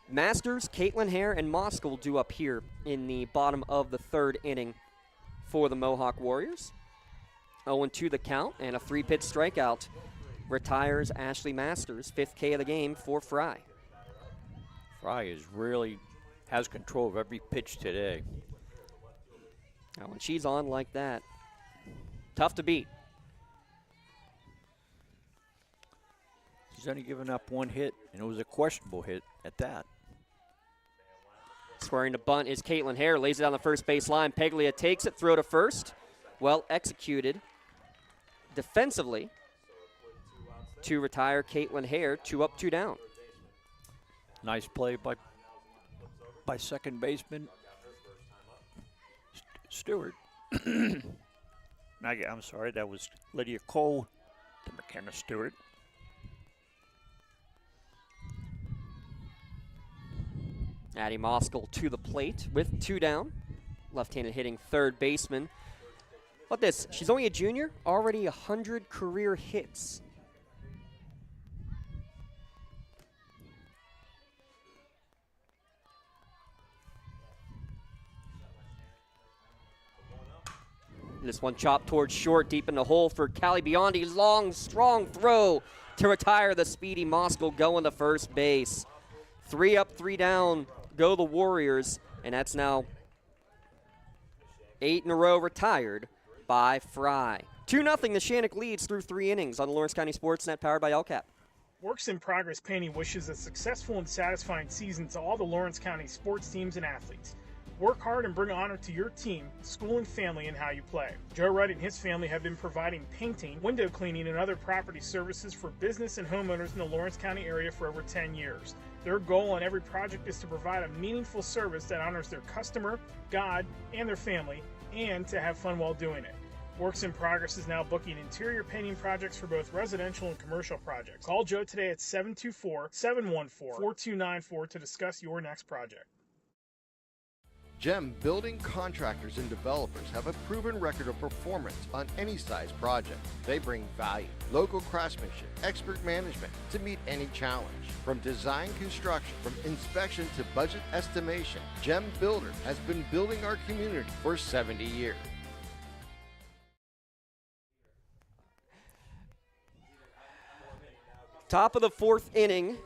Speaker 1: Masters, Caitlin Hare, and Moskal do up here in the bottom of the 3rd inning for the Mohawk Warriors. 0-2 the count, and a 3-pitch strikeout retires Ashley Masters. 5th K of the game for Fry.
Speaker 2: Fry has control of every pitch today.
Speaker 1: Now, when she's on like that, tough to beat.
Speaker 2: She's only given up 1 hit, and it was a questionable hit at that.
Speaker 1: Squaring to bunt is Caitlin Hare. Lays it on the first base line. Peglia takes it. Throw to first. Well executed defensively to retire Caitlin Hare. 2 up, 2 down.
Speaker 2: Nice play by second baseman Stewart. I'm sorry, that was Lydia Cole to McKenna Stewart.
Speaker 1: Addie Moskal to the plate with 2 down. Left-handed hitting third baseman. What this? She's only a junior, already 100 career hits. This one chopped towards short, deep in the hole for Callie Biondi. Long, strong throw to retire the speedy Moskal going to first base. 3 up, 3 down, go the Warriors, and that's now 8 in a row retired by Fry. 2-0, Neshannock leads through 3 innings on the Lawrence County SportsNet, powered by LCAP.
Speaker 9: Works in Progress Painting wishes a successful and satisfying season to all the Lawrence County sports teams and athletes. Work hard and bring honor to your team, school, and family in how you play. Joe Wright and his family have been providing painting, window cleaning, and other property services for business and homeowners in the Lawrence County area for over 10 years. Their goal on every project is to provide a meaningful service that honors their customer, God, and their family, and to have fun while doing it. Works in Progress is now booking interior painting projects for both residential and commercial projects. Call Joe today at 724-714-4294 to discuss your next project.
Speaker 10: GEM building contractors and developers have a proven record of performance on any size project. They bring value, local craftsmanship, expert management to meet any challenge. From design construction, from inspection to budget estimation, GEM Builder has been building our community for 70 years.
Speaker 1: Top of the fourth inning,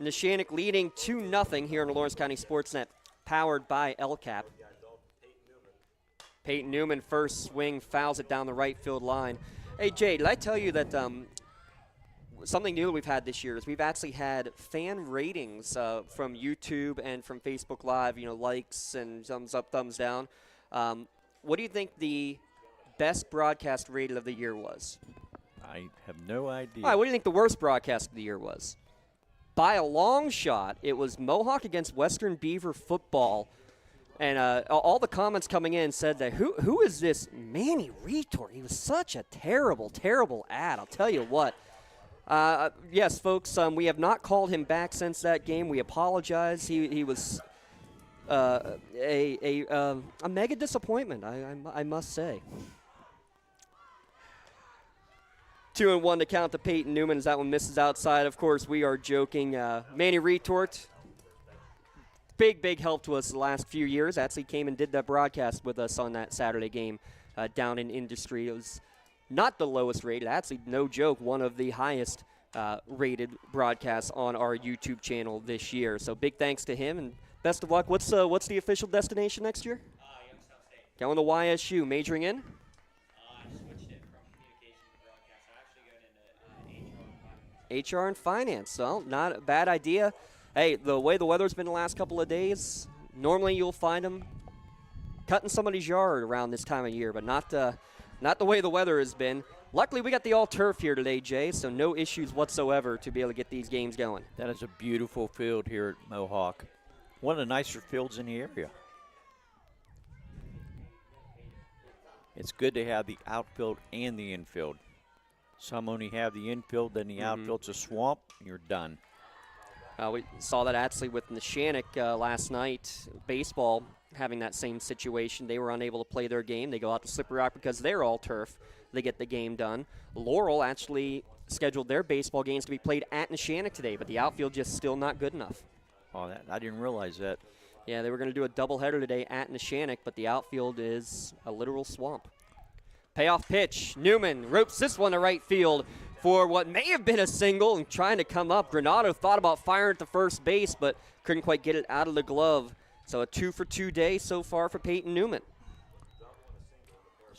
Speaker 1: Neshannock leading 2-0 here on the Lawrence County SportsNet, powered by LCAP. Peyton Newman first swing, fouls it down the right field line. Hey, Jay, did I tell you that something new we've had this year is we've actually had fan ratings from YouTube and from Facebook Live, likes and thumbs up, thumbs down. What do you think the best broadcast rated of the year was?
Speaker 2: I have no idea.
Speaker 1: All right, what do you think the worst broadcast of the year was? By a long shot, it was Mohawk against Western Beaver football. And all the comments coming in said that, who is this Manny Retort? He was such a terrible, terrible ad. I'll tell you what. Yes, folks, we have not called him back since that game. We apologize. He was a mega disappointment, I must say. 2-1 to count to Peyton Newman as that one misses outside. Of course, we are joking. Manny Retort, big help to us the last few years. Actually came and did that broadcast with us on that Saturday game down in Industry. It was not the lowest rated. Actually, no joke, one of the highest rated broadcasts on our YouTube channel this year. So big thanks to him and best of luck. What's the official destination next year?
Speaker 11: Youngstown State.
Speaker 1: Going to YSU. Majoring in? HR and finance. So not a bad idea. Hey, the way the weather's been the last couple of days, normally you'll find them cutting somebody's yard around this time of year, but not the way the weather has been. Luckily, we got the all-turf here today, Jay, so no issues whatsoever to be able to get these games going.
Speaker 2: That is a beautiful field here at Mohawk. One of the nicer fields in the area. It's good to have the outfield and the infield. Some only have the infield, then the outfield's a swamp, and you're done.
Speaker 1: We saw that actually with Neshannock last night. Baseball having that same situation. They were unable to play their game. They go out to Slippery Rock because they're all turf. They get the game done. Laurel actually scheduled their baseball games to be played at Neshannock today, but the outfield just still not good enough.
Speaker 2: Oh, I didn't realize that.
Speaker 1: Yeah, they were going to do a doubleheader today at Neshannock, but the outfield is a literal swamp. Payoff pitch. Newman ropes this one to right field for what may have been a single and trying to come up. Granado thought about firing at the first base, but couldn't quite get it out of the glove. So a 2-for-2 day so far for Peyton Newman.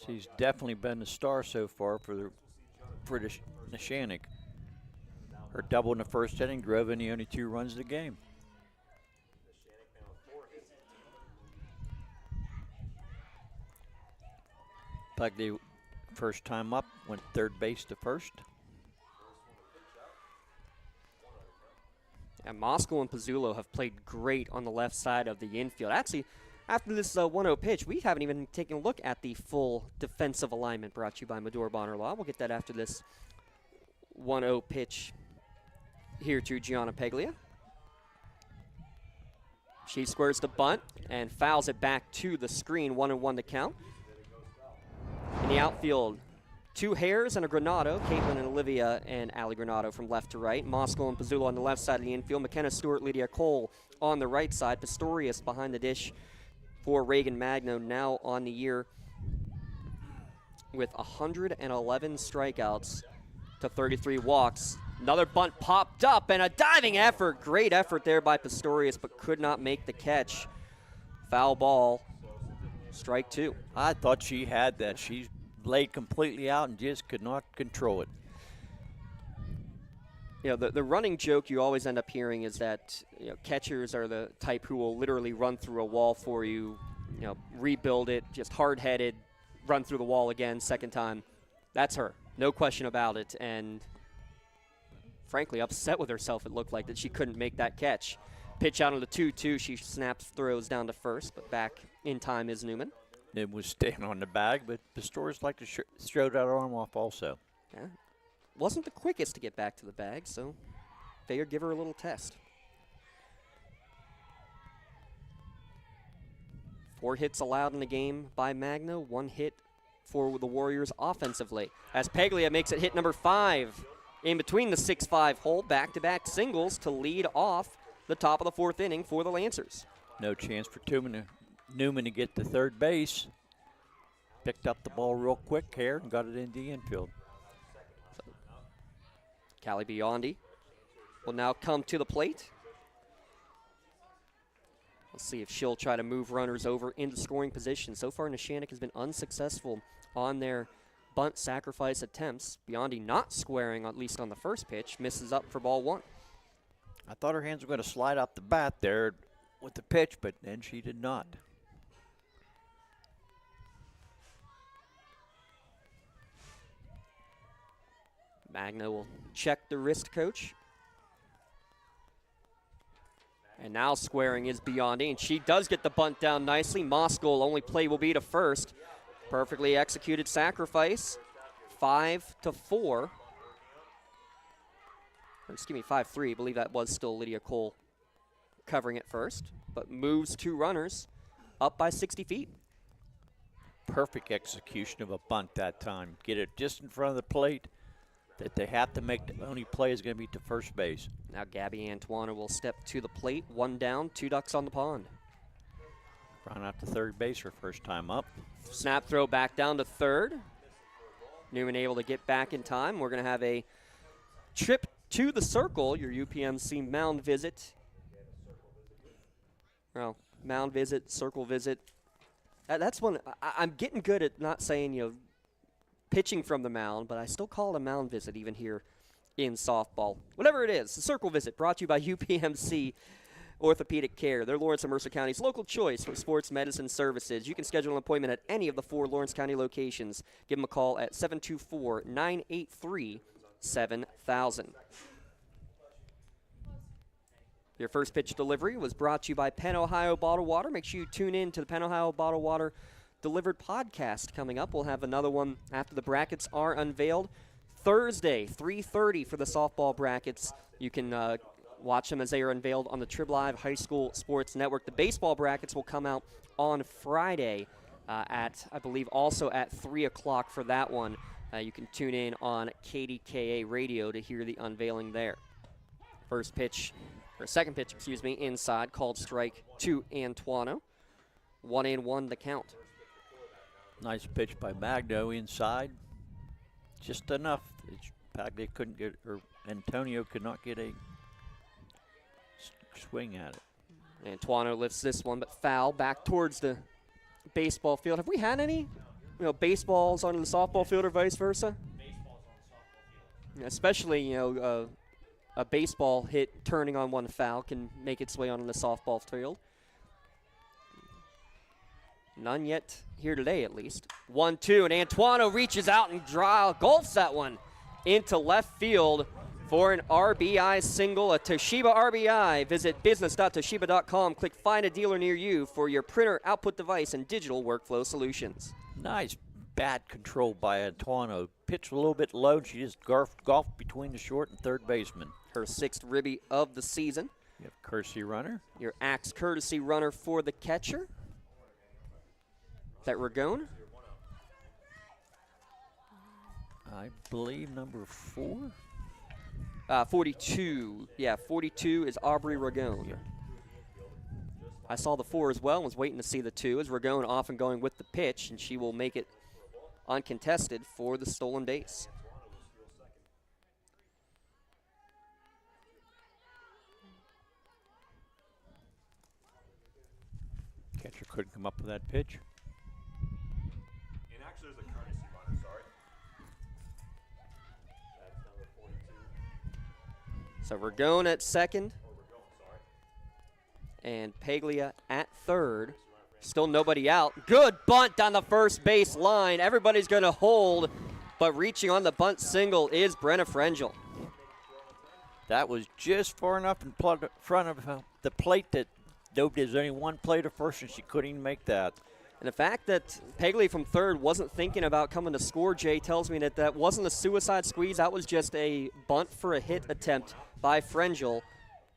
Speaker 2: She's definitely been the star so far for Neshannock. Her double in the first inning drove in the only 2 runs of the game. Like the first time up, went third base to first.
Speaker 1: And Moscow and Pizzulo have played great on the left side of the infield. Actually, after this 1-0 pitch, we haven't even taken a look at the full defensive alignment brought to you by Medora Bonner Law. We'll get that after this 1-0 pitch here to Gianna Peglia. She squares the bunt and fouls it back to the screen. 1-1 to count. In the outfield, 2 Hares and a Granado. Caitlin and Olivia and Allie Granado from left to right. Moscow and Pizzulo on the left side of the infield. McKenna Stewart, Lydia Cole on the right side. Pistorius behind the dish for Reagan Magno, now on the year with 111 strikeouts to 33 walks. Another bunt popped up and a diving effort. Great effort there by Pistorius, but could not make the catch. Foul ball. Strike 2.
Speaker 2: I thought she had that. She laid completely out and just could not control it.
Speaker 1: The running joke you always end up hearing is that catchers are the type who will literally run through a wall for you rebuild it, just hard-headed, run through the wall again, second time. That's her, no question about it. And frankly, upset with herself, it looked like, that she couldn't make that catch. Pitch out on the 2-2, she snaps, throws down to first, but back in time is Newman.
Speaker 2: It was staying on the bag, but the Stores like to show that arm off also.
Speaker 1: Yeah. Wasn't the quickest to get back to the bag, so figured give her a little test. 4 hits allowed in the game by Magno, 1 hit for the Warriors offensively. As Paglia makes it hit number 5 in between the 6-5 hole, back-to-back singles to lead off the top of the 4th inning for the Lancers.
Speaker 2: No chance for Newman to get to third base. Picked up the ball real quick here and got it into the infield.
Speaker 1: So, Callie Biondi will now come to the plate. Let's see if she'll try to move runners over into scoring position. So far, Neshannock has been unsuccessful on their bunt sacrifice attempts. Biondi not squaring, at least on the first pitch, misses up for ball 1.
Speaker 2: I thought her hands were going to slide off the bat there with the pitch, but then she did not.
Speaker 1: Magno will check the wrist coach. And now squaring is Biondi, and she does get the bunt down nicely. Moskal, only play will be to first. Perfectly executed sacrifice. 5-4. Or excuse me, 5-3. I believe that was still Lydia Cole covering it first, but moves 2 runners up by 60 feet.
Speaker 2: Perfect execution of a bunt that time. Get it just in front of the plate that they have to make. The only play is going to be to first base.
Speaker 1: Now Gabby Antoine will step to the plate. 1 down, 2 ducks on the pond.
Speaker 2: Run out to third base her first time up.
Speaker 1: Snap throw back down to third. Newman able to get back in time. We're going to have a trip to the circle, your UPMC mound visit. Well, mound visit, circle visit. That's one I'm getting good at not saying, pitching from the mound, but I still call it a mound visit even here in softball. Whatever it is, the circle visit brought to you by UPMC Orthopedic Care. They're Lawrence and Mercer County's local choice for sports medicine services. You can schedule an appointment at any of the 4 Lawrence County locations. Give them a call at 724-983-7000. Your first pitch delivery was brought to you by Penn Ohio Bottled Water. Make sure you tune in to the Penn Ohio Bottled Water Delivered podcast coming up. We'll have another one after the brackets are unveiled. Thursday, 3:30 for the softball brackets. You can watch them as they are unveiled on the Trib Live High School Sports Network. The baseball brackets will come out on Friday at, I believe, also at 3 o'clock for that one. You can tune in on KDKA Radio to hear the unveiling there. Second pitch, inside, called strike to Antuano. 1-1 the count.
Speaker 2: Nice pitch by Magno inside. Just enough. Paglia couldn't get, or Antonio could not get a swing at it.
Speaker 1: Antuano lifts this one, but foul back towards the baseball field. Have we had any, baseballs on the softball field or vice versa?
Speaker 11: Baseballs on the softball field.
Speaker 1: Especially, a baseball hit turning on one foul can make its way onto the softball field. None yet here today, at least. 1-2, and Antuano reaches out and golfs that one into left field for an RBI single, a Toshiba RBI. Visit business.toshiba.com. Click Find a Dealer Near You for your printer, output device, and digital workflow solutions.
Speaker 2: Nice bat control by Antuano. Pitched a little bit low, and she just golfed between the short and third baseman.
Speaker 1: Her 6th ribby of the season.
Speaker 2: You have courtesy runner.
Speaker 1: Your Axe courtesy runner for the catcher. Is that Ragone?
Speaker 2: I believe number 4.
Speaker 1: 42. Yeah, 42 is Aubrey Ragone.
Speaker 2: Yeah.
Speaker 1: I saw the 4 as well and was waiting to see the 2, as Ragone often going with the pitch, and she will make it uncontested for the stolen base.
Speaker 2: Catcher couldn't come up with that pitch.
Speaker 11: And actually, there's a courtesy runner, sorry. That's number 42.
Speaker 1: So Ragone at second. And Paglia at third. Still nobody out. Good bunt on the first base line. Everybody's going to hold, but reaching on the bunt single is Brenna Frangel.
Speaker 2: That was just far enough in front of the plate that there's only one play to first, and she couldn't even make that.
Speaker 1: And the fact that Pegley from third wasn't thinking about coming to score, Jay, tells me that that wasn't a suicide squeeze. That was just a bunt for a hit attempt by Frangel,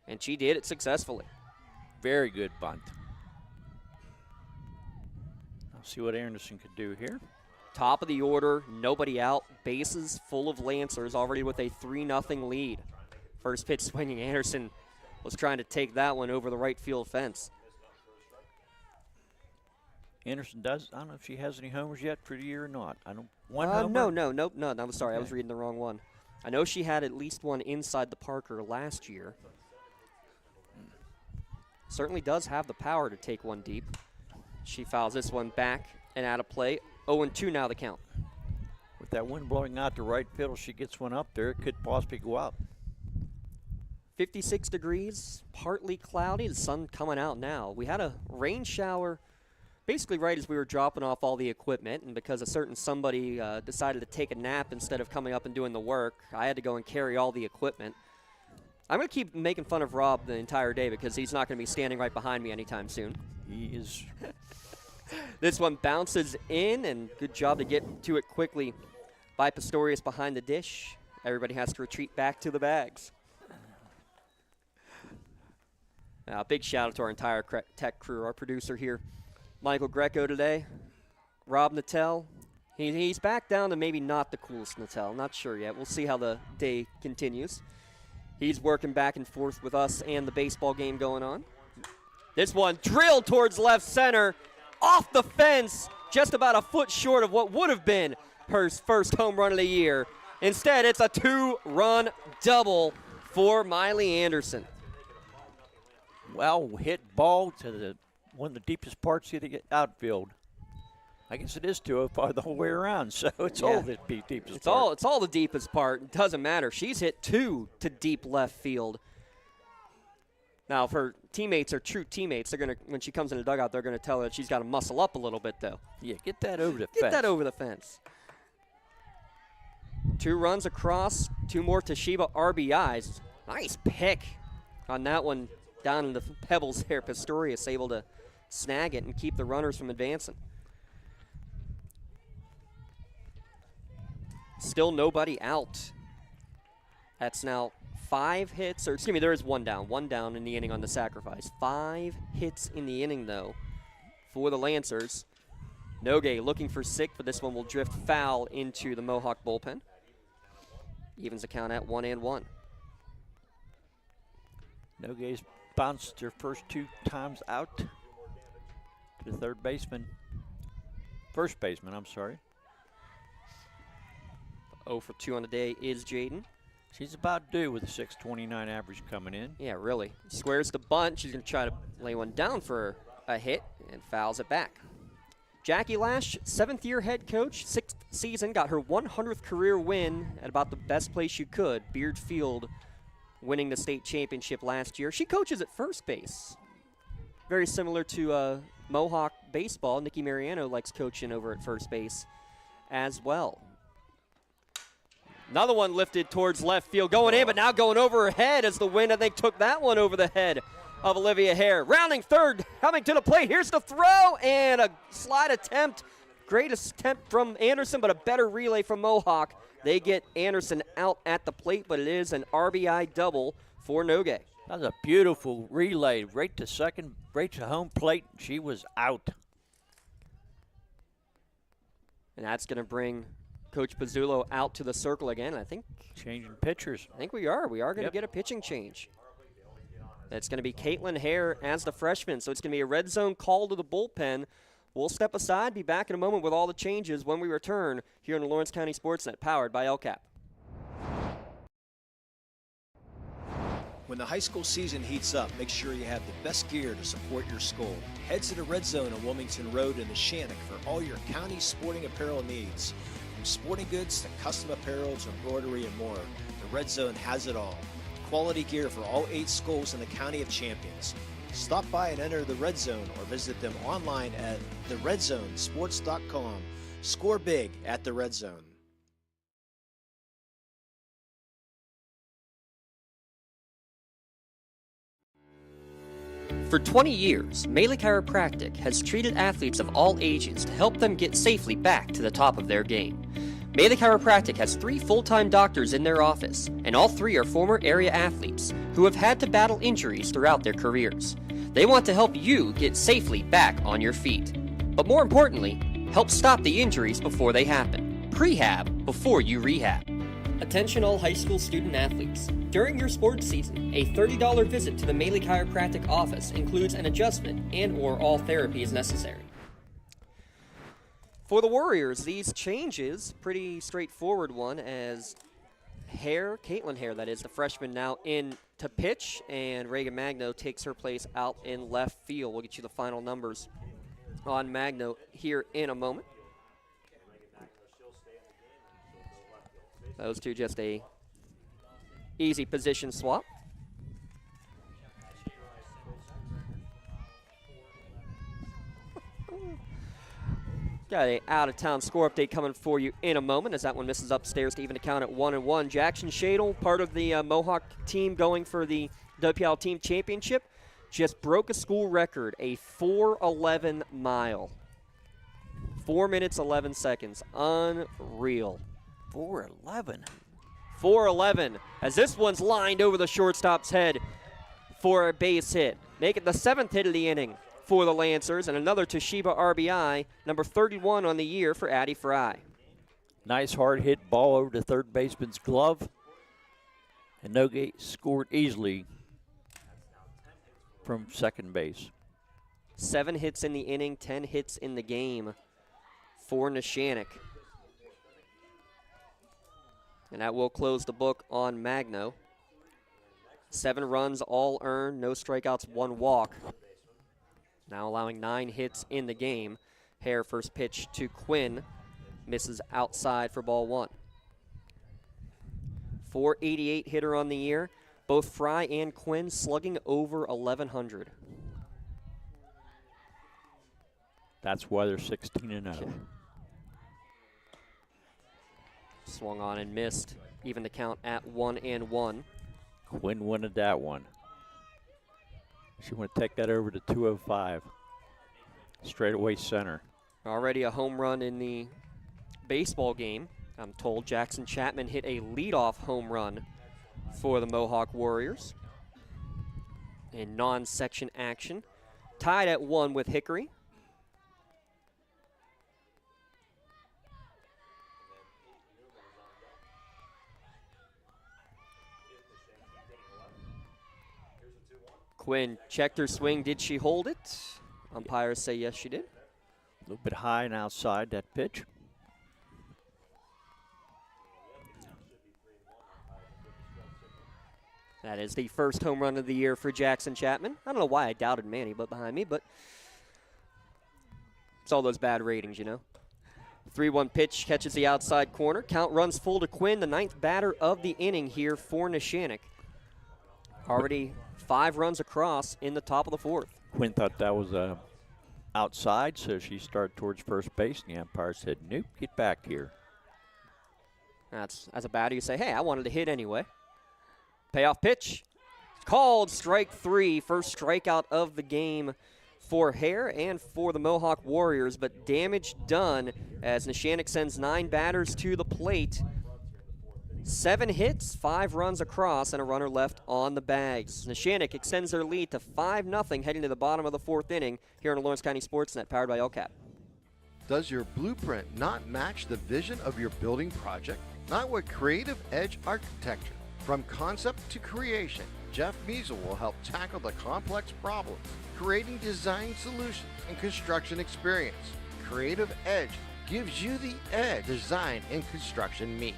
Speaker 1: and she did it successfully.
Speaker 2: Very good bunt. I'll see what Anderson could do here.
Speaker 1: Top of the order, nobody out, bases full of Lancers, already with a 3-0 lead. First pitch swinging, Anderson was trying to take that one over the right field fence.
Speaker 2: Anderson does. I don't know if she has any homers yet for the year or not. I don't.
Speaker 1: No. I'm sorry. Okay. I was reading the wrong one. I know she had at least one inside the Parker last year. Certainly does have the power to take one deep. She fouls this one back and out of play. 0-2 now the count.
Speaker 2: With that wind blowing out to right field, she gets one up there. It could possibly go out.
Speaker 1: 56 degrees, partly cloudy. The sun coming out now. We had a rain shower basically right as we were dropping off all the equipment, and because a certain somebody decided to take a nap instead of coming up and doing the work, I had to go and carry all the equipment. I'm going to keep making fun of Rob the entire day because he's not going to be standing right behind me anytime soon.
Speaker 2: He is.
Speaker 1: This one bounces in, and good job to get to it quickly by Pistorius behind the dish. Everybody has to retreat back to the bags. Now, big shout out to our entire tech crew, our producer here, Michael Greco today, Rob Natel. He's back down to maybe not the coolest Natel. Not sure yet. We'll see how the day continues. He's working back and forth with us and the baseball game going on. This one drilled towards left center, off the fence, just about a foot short of what would have been her first home run of the year. Instead, it's a 2-run double for Miley Anderson.
Speaker 2: Well hit ball to one of the deepest parts of the outfield. I guess it is 205 the whole way around, so it's all the deepest part.
Speaker 1: It's all the deepest part. It doesn't matter. She's hit 2 to deep left field. Now, if her teammates are true teammates, they're gonna when she comes in the dugout, they're gonna tell her that she's got to muscle up a little bit, though.
Speaker 2: Yeah, get that over the fence.
Speaker 1: Get that over the fence. 2 runs across, 2 more Toshiba RBIs. Nice pick on that one down in the pebbles there. Pistorius able to snag it and keep the runners from advancing. Still nobody out. That's now 5 hits, or excuse me, there is 1 down. 1 down in the inning on the sacrifice. 5 hits in the inning, though, for the Lancers. Nogue looking for sick, but this one will drift foul into the Mohawk bullpen. Evens the count at 1-1.
Speaker 2: Nogue's bounced her first 2 times out to the first baseman, I'm sorry.
Speaker 1: 0 for 2 on the day is Jaden.
Speaker 2: She's about due with a 629 average coming in.
Speaker 1: Yeah, really. Squares the bunt. She's going to try to lay one down for a hit and fouls it back. Jackie Lash, 7th-year head coach, 6th season, got her 100th career win at about the best place you could, Beard Field, winning the state championship last year. She coaches at first base. Very similar to Mohawk baseball. Nikki Mariano likes coaching over at first base as well. Another one lifted towards left field, going in, but now going over her head as the wind, I think, took that one over the head of Olivia Hare. Rounding third, coming to the plate. Here's the throw and a slide attempt. Great attempt from Anderson, but a better relay from Mohawk. They get Anderson out at the plate, but it is an RBI double for Nogue.
Speaker 2: That was a beautiful relay, right to second, right to home plate. She was out.
Speaker 1: And that's going to bring Coach Pizzullo out to the circle again. I think
Speaker 2: changing pitchers.
Speaker 1: I think we are. We are going to get a pitching change. That's going to be Caitlin Hare as the freshman. So it's going to be a red zone call to the bullpen. We'll step aside, be back in a moment with all the changes when we return here on the Lawrence County SportsNet, powered by LCAP.
Speaker 5: When the high school season heats up, make sure you have the best gear to support your school. Head to the Red Zone on Wilmington Road in Neshannock for all your county sporting apparel needs. From sporting goods to custom apparel to embroidery and more, the Red Zone has it all. Quality gear for all 8 schools in the County of Champions. Stop by and enter the Red Zone or visit them online at theredzonesports.com. Score big at the Red Zone.
Speaker 1: For 20 years, Melee Chiropractic has treated athletes of all ages to help them get safely back to the top of their game. Melee Chiropractic has 3 full-time doctors in their office, and all 3 are former area athletes who have had to battle injuries throughout their careers. They want to help you get safely back on your feet. But more importantly, help stop the injuries before they happen. Prehab before you rehab. Attention all high school student athletes. During your sports season, a $30 visit to the Melee Chiropractic office includes an adjustment and/or all therapy is necessary. For the Warriors, these changes, pretty straightforward one, as Caitlin Hare, that is, the freshman, now in to pitch, and Reagan Magno takes her place out in left field. We'll get you the final numbers on Magno here in a moment. Those two just a easy position swap. Got a out-of-town score update coming for you in a moment as that one misses upstairs to even the count at 1-1. Jackson Shadle, part of the Mohawk team going for the Wpial team championship, just broke a school record, a 4:11 mile. 4 minutes, 11 seconds. Unreal.
Speaker 2: 4:11.
Speaker 1: 4:11 as this one's lined over the shortstop's head for a base hit. Make it the 7th hit of the inning for the Lancers, and another Toshiba RBI, number 31 on the year for Addie Fry.
Speaker 2: Nice hard hit ball over the third baseman's glove. And Nogate scored easily from second base.
Speaker 1: 7 hits in the inning, 10 hits in the game for Neshannock. And that will close the book on Magno. 7 runs, all earned, no strikeouts, 1 walk. Now allowing 9 hits in the game. Hare first pitch to Quinn. Misses outside for ball 1. 488 hitter on the year. Both Fry and Quinn slugging over 1,100.
Speaker 2: That's why they're 16-0.
Speaker 1: Swung on and missed. Even the count at 1-1.
Speaker 2: Quinn wanted that one. She want to take that over to 205. Straightaway center.
Speaker 1: Already a home run in the baseball game. I'm told Jackson Chapman hit a leadoff home run for the Mohawk Warriors in non-section action. Tied at 1 with Hickory. Quinn checked her swing. Did she hold it? Umpires say yes, she did.
Speaker 2: A little bit high and outside that pitch.
Speaker 1: That is the first home run of the year for Jackson Chapman. I don't know why I doubted Manny but behind me, but it's all those bad ratings, you know. 3-1 pitch catches the outside corner. Count runs full to Quinn, the 9th batter of the inning here for Neshannock. Already 5 runs across in the top of the 4th.
Speaker 2: Quinn thought that was outside, so she started towards first base, and the umpire said, nope, get back here.
Speaker 1: That's as a batter, you say, hey, I wanted to hit anyway. Payoff pitch. Called strike 3. First strikeout of the game for Hare and for the Mohawk Warriors, but damage done as Neshannock sends 9 batters to the plate. 7 hits, 5 runs across, and a runner left on the bags. Neshannock extends their lead to 5-0 heading to the bottom of the 4th inning here on the Lawrence County SportsNet, powered by LCAP.
Speaker 10: Does your blueprint not match the vision of your building project? Not with Creative Edge Architecture. From concept to creation, Jeff Measle will help tackle the complex problems, creating design solutions and construction experience. Creative Edge gives you the edge design and construction meet.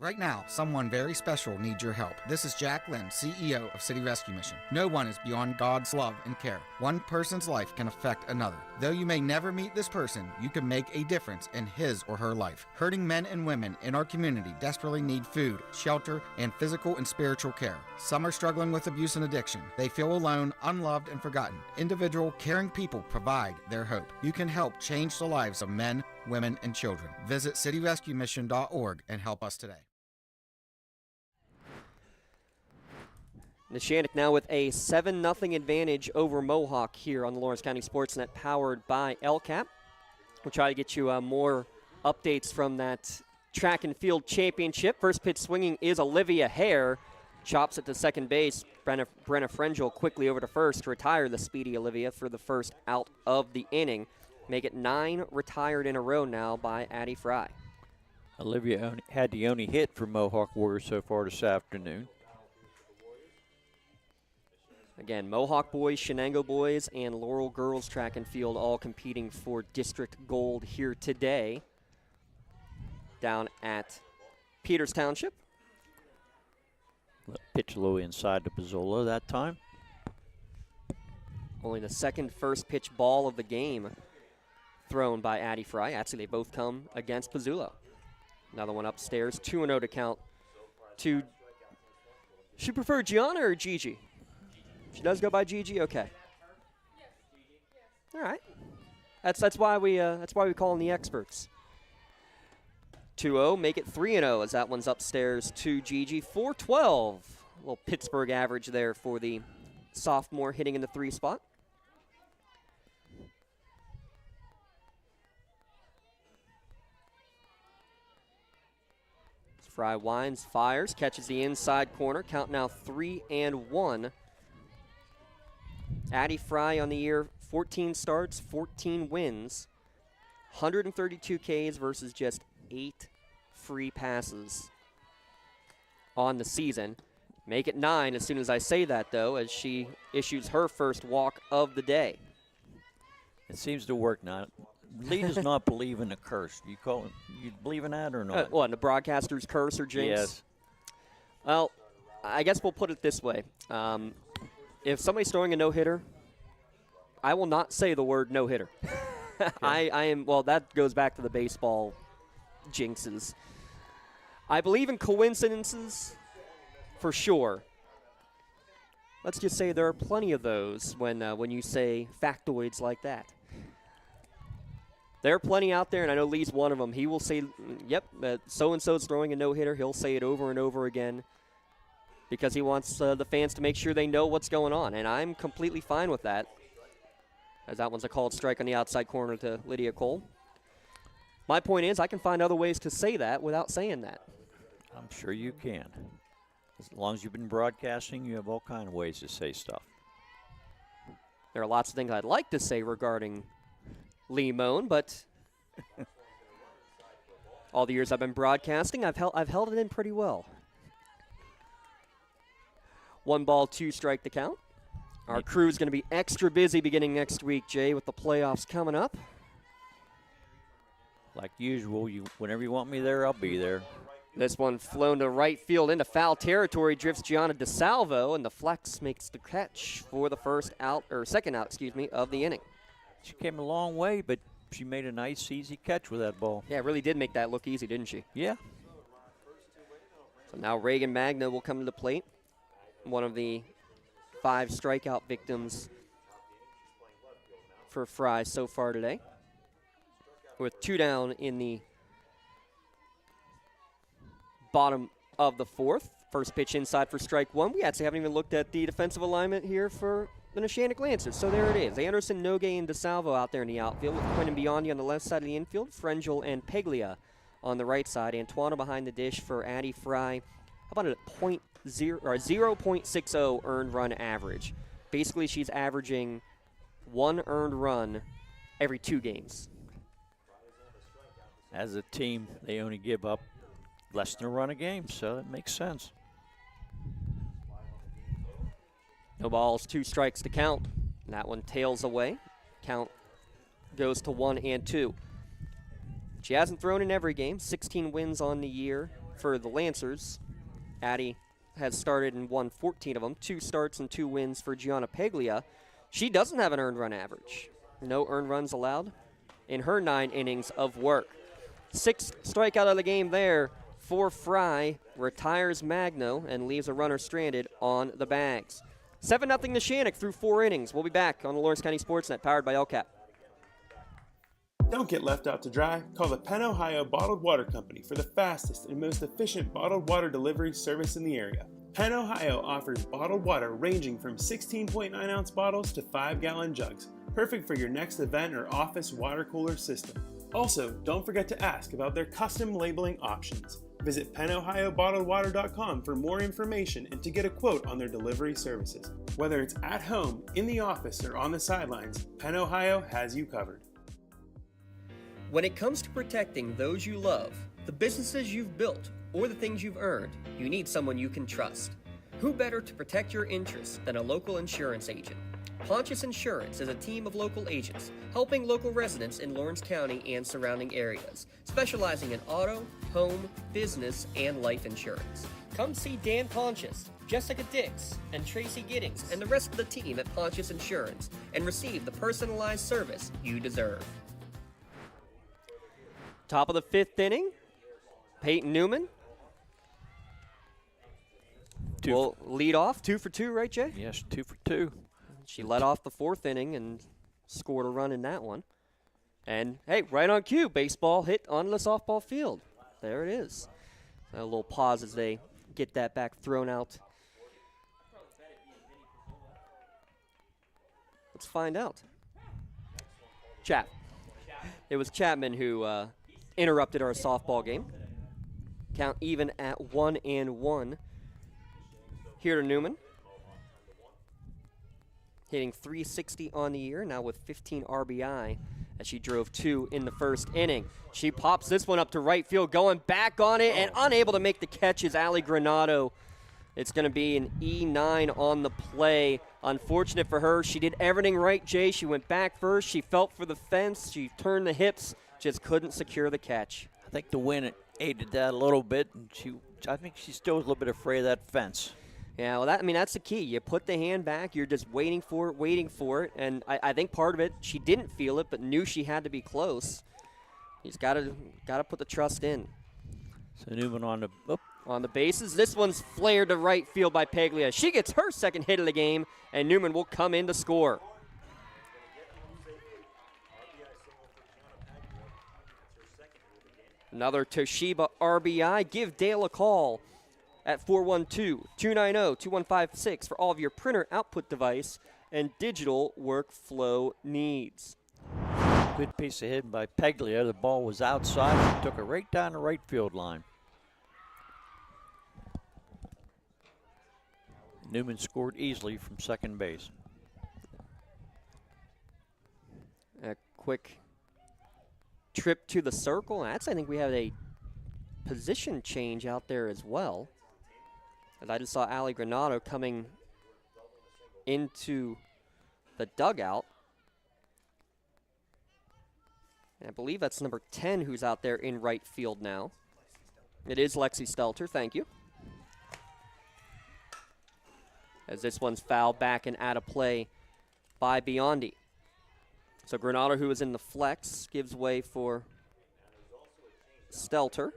Speaker 12: Right now, someone very special needs your help. This is Jack Lynn, CEO of City Rescue Mission. No one is beyond God's love and care. One person's life can affect another. Though you may never meet this person, you can make a difference in his or her life. Hurting men and women in our community desperately need food, shelter, and physical and spiritual care. Some are struggling with abuse and addiction. They feel alone, unloved, and forgotten. Individual, caring people provide their hope. You can help change the lives of men, women, and children. Visit cityrescuemission.org and help us today.
Speaker 1: Neshannock now with a 7-0 advantage over Mohawk here on the Lawrence County SportsNet, powered by LCAP. We'll try to get you more updates from that track and field championship. First pitch swinging is Olivia Hare. Chops it to second base. Brenna Frengel quickly over to first to retire the speedy Olivia for the first out of the inning. Make it 9 retired in a row now by Addie Fry.
Speaker 2: Olivia had the only hit for Mohawk Warriors so far this afternoon.
Speaker 1: Again, Mohawk boys, Shenango boys, and Laurel girls track and field all competing for district gold here today down at Peters Township.
Speaker 2: Pitch low inside to Pizzola that time.
Speaker 1: Only the second first pitch ball of the game thrown by Addie Fry. Actually, they both come against Pizzulo. Another one upstairs, 2-0 to count to, she prefer Gianna or Gigi? She does go by Gigi? Okay. All right. That's why we call in the experts. 2-0, make it 3-0 as that one's upstairs to Gigi. 412. A little Pittsburgh average there for the sophomore hitting in the 3 spot. Fry winds, fires, catches the inside corner. Count now 3-1. Addie Fry on the year, 14 starts, 14 wins, 132 Ks versus just 8 free passes on the season. Make it 9 as soon as I say that, though, as she issues her first walk of the day.
Speaker 2: It seems to work now. Lee does not believe in a curse. You believe in that or not?
Speaker 1: What, the broadcaster's curse or jinx?
Speaker 2: Yes.
Speaker 1: Well, I guess we'll put it this way. If somebody's throwing a no-hitter, I will not say the word no-hitter. I am, well, that goes back to the baseball jinxes. I believe in coincidences for sure. Let's just say there are plenty of those when you say factoids like that. There are plenty out there, and I know Lee's one of them. He will say, yep, so-and-so's throwing a no-hitter. He'll say it over and over again because he wants the fans to make sure they know what's going on, and I'm completely fine with that, as that one's a called strike on the outside corner to Lydia Cole. My point is I can find other ways to say that without saying that.
Speaker 2: I'm sure you can. As long as you've been broadcasting, you have all kinds of ways to say stuff.
Speaker 1: There are lots of things I'd like to say regarding Lee Moan, but all the years I've been broadcasting, I've held it in pretty well. 1 ball, 2 strike to count. Our crew's going to be extra busy beginning next week, Jay, with the playoffs coming up.
Speaker 2: Like usual, whenever you want me there, I'll be there.
Speaker 1: This one flown to right field into foul territory, drifts Gianna DeSalvo, and the flex makes the catch for the second out, of the inning.
Speaker 2: She came a long way, but she made a nice, easy catch with that ball.
Speaker 1: Yeah, really did make that look easy, didn't she?
Speaker 2: Yeah.
Speaker 1: So now Reagan Magna will come to the plate. One of the 5 strikeout victims for Fry so far today, with 2 down in the bottom of the 4th. First pitch inside for strike 1. We actually haven't even looked at the defensive alignment here for the Neshannock Lancers. So there it is. Anderson, Nogue, and DeSalvo out there in the outfield, with Quinn and Biondi on the left side of the infield, Frengel and Peglia on the right side. Antuano behind the dish for Addie Fry. How about a 0.60 earned run average? Basically, she's averaging 1 earned run every 2 games.
Speaker 2: As a team, they only give up less than a run a game, so it makes sense.
Speaker 1: No balls, 2 strikes to count. That one tails away. Count goes to 1-2. She hasn't thrown in every game. 16 wins on the year for the Lancers. Addie has started and won 14 of them. 2 starts and 2 wins for Gianna Paglia. She doesn't have an earned run average. No earned runs allowed in her 9 innings of work. 6th strikeout of the game there for Fry. Retires Magno and leaves a runner stranded on the bags. 7-0 Neshannock through 4 innings. We'll be back on the Lawrence County SportsNet, powered by LCAP.
Speaker 13: Don't get left out to dry. Call the Penn Ohio Bottled Water Company for the fastest and most efficient bottled water delivery service in the area. Penn Ohio offers bottled water ranging from 16.9-ounce bottles to 5-gallon jugs, perfect for your next event or office water cooler system. Also, don't forget to ask about their custom labeling options. Visit PennOhioBottledWater.com for more information and to get a quote on their delivery services. Whether it's at home, in the office, or on the sidelines, Penn Ohio has you covered.
Speaker 1: When it comes to protecting those you love, the businesses you've built, or the things you've earned, you need someone you can trust. Who better to protect your interests than a local insurance agent? Pontius Insurance is a team of local agents helping local residents in Lawrence County and surrounding areas, specializing in auto, home, business, and life insurance. Come see Dan Pontius, Jessica Dix, and Tracy Giddings, and the rest of the team at Pontius Insurance, and receive the personalized service you deserve. Top of the 5th inning, Peyton Newman will lead off. 2 for 2, right, Jay?
Speaker 2: Yes, 2 for 2.
Speaker 1: She led off the 4th inning and scored a run in that one. And, hey, right on cue, baseball hit on the softball field. There it is. A little pause as they get that back thrown out. Let's find out. It was Chapman who interrupted our softball game. Count even at 1-1. Here to Newman. Hitting .360 on the year, now with 15 RBI as she drove 2 in the 1st inning. She pops this one up to right field, going back on it, and unable to make the catch is Ali Granado. It's going to be an E9 on the play. Unfortunate for her. She did everything right, Jay. She went back first. She felt for the fence. She turned the hips. Just couldn't secure the catch.
Speaker 2: I think the wind aided that a little bit, and I think she still was a little bit afraid of that fence.
Speaker 1: Yeah, well, that's the key. You put the hand back. You're just waiting for it. And I think part of it, she didn't feel it, but knew she had to be close. He's got to put the trust in.
Speaker 2: So Newman on the
Speaker 1: bases. This one's flared to right field by Paglia. She gets her 2nd hit of the game, and Newman will come in to score. Another Toshiba RBI. Give Dale a call at 412-290-2156 for all of your printer output device and digital workflow needs.
Speaker 2: Good piece of hitting by Paglia. The ball was outside. She took it right down the right field line. Newman scored easily from second base.
Speaker 1: A quick trip to the circle. I think we have a position change out there as well. As I just saw Ali Granado coming into the dugout. And I believe that's number 10 who's out there in right field now. It is Lexi Stelter, thank you. As this one's fouled back and out of play by Biondi. So Granado, who is in the flex, gives way for Stelter.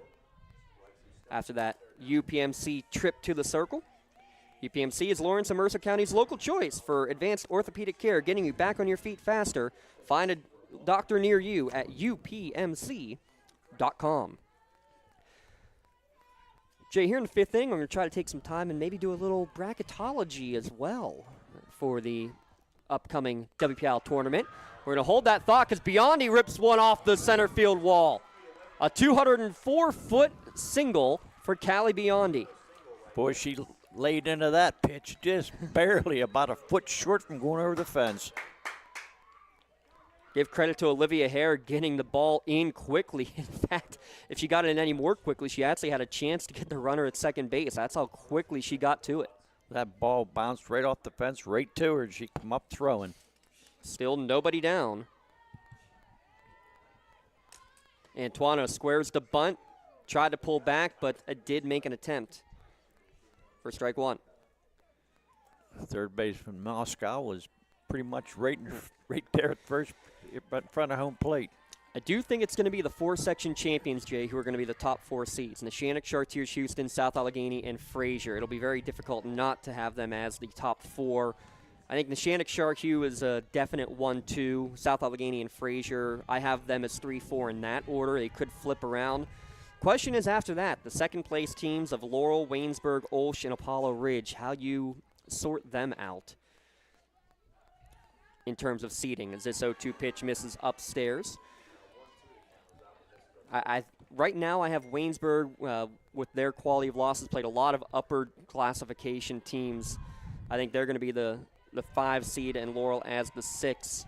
Speaker 1: After that UPMC trip to the circle. UPMC is Lawrence and Mercer County's local choice for advanced orthopedic care, getting you back on your feet faster. Find a doctor near you at upmc.com. Jay, here in the 5th inning, I'm going to try to take some time and maybe do a little bracketology as well for the upcoming Wpial tournament. We're going to hold that thought because Biondi rips one off the center field wall. A 204-foot single for Callie Biondi.
Speaker 2: Boy, she laid into that pitch just barely, about a foot short from going over the fence.
Speaker 1: Give credit to Olivia Hare getting the ball in quickly. In fact, if she got it in any more quickly, she actually had a chance to get the runner at second base. That's how quickly she got to it.
Speaker 2: That ball bounced right off the fence, right to her, and she come up throwing.
Speaker 1: Still nobody down. Antuano squares the bunt, Tried to pull back, but did make an attempt for strike one.
Speaker 2: Third baseman Moscow was pretty much right there at first, right in front of home plate.
Speaker 1: I do think it's going to be the four-section champions, Jay, who are going to be the top four seeds. Neshannock, Chartiers, Houston, South Allegheny, and Fraser. It'll be very difficult not to have them as the top four. I think Neshannock, Chartiers is a definite 1-2. South Allegheny and Fraser, I have them as 3-4 in that order. They could flip around. Question is after that, the second-place teams of Laurel, Waynesburg, Olsh, and Apollo Ridge, how you sort them out in terms of seeding. As this 0-2 pitch misses upstairs. Right now I have Waynesburg with their quality of losses played a lot of upper classification teams. I think they're going to be the 5 seed and Laurel as the 6.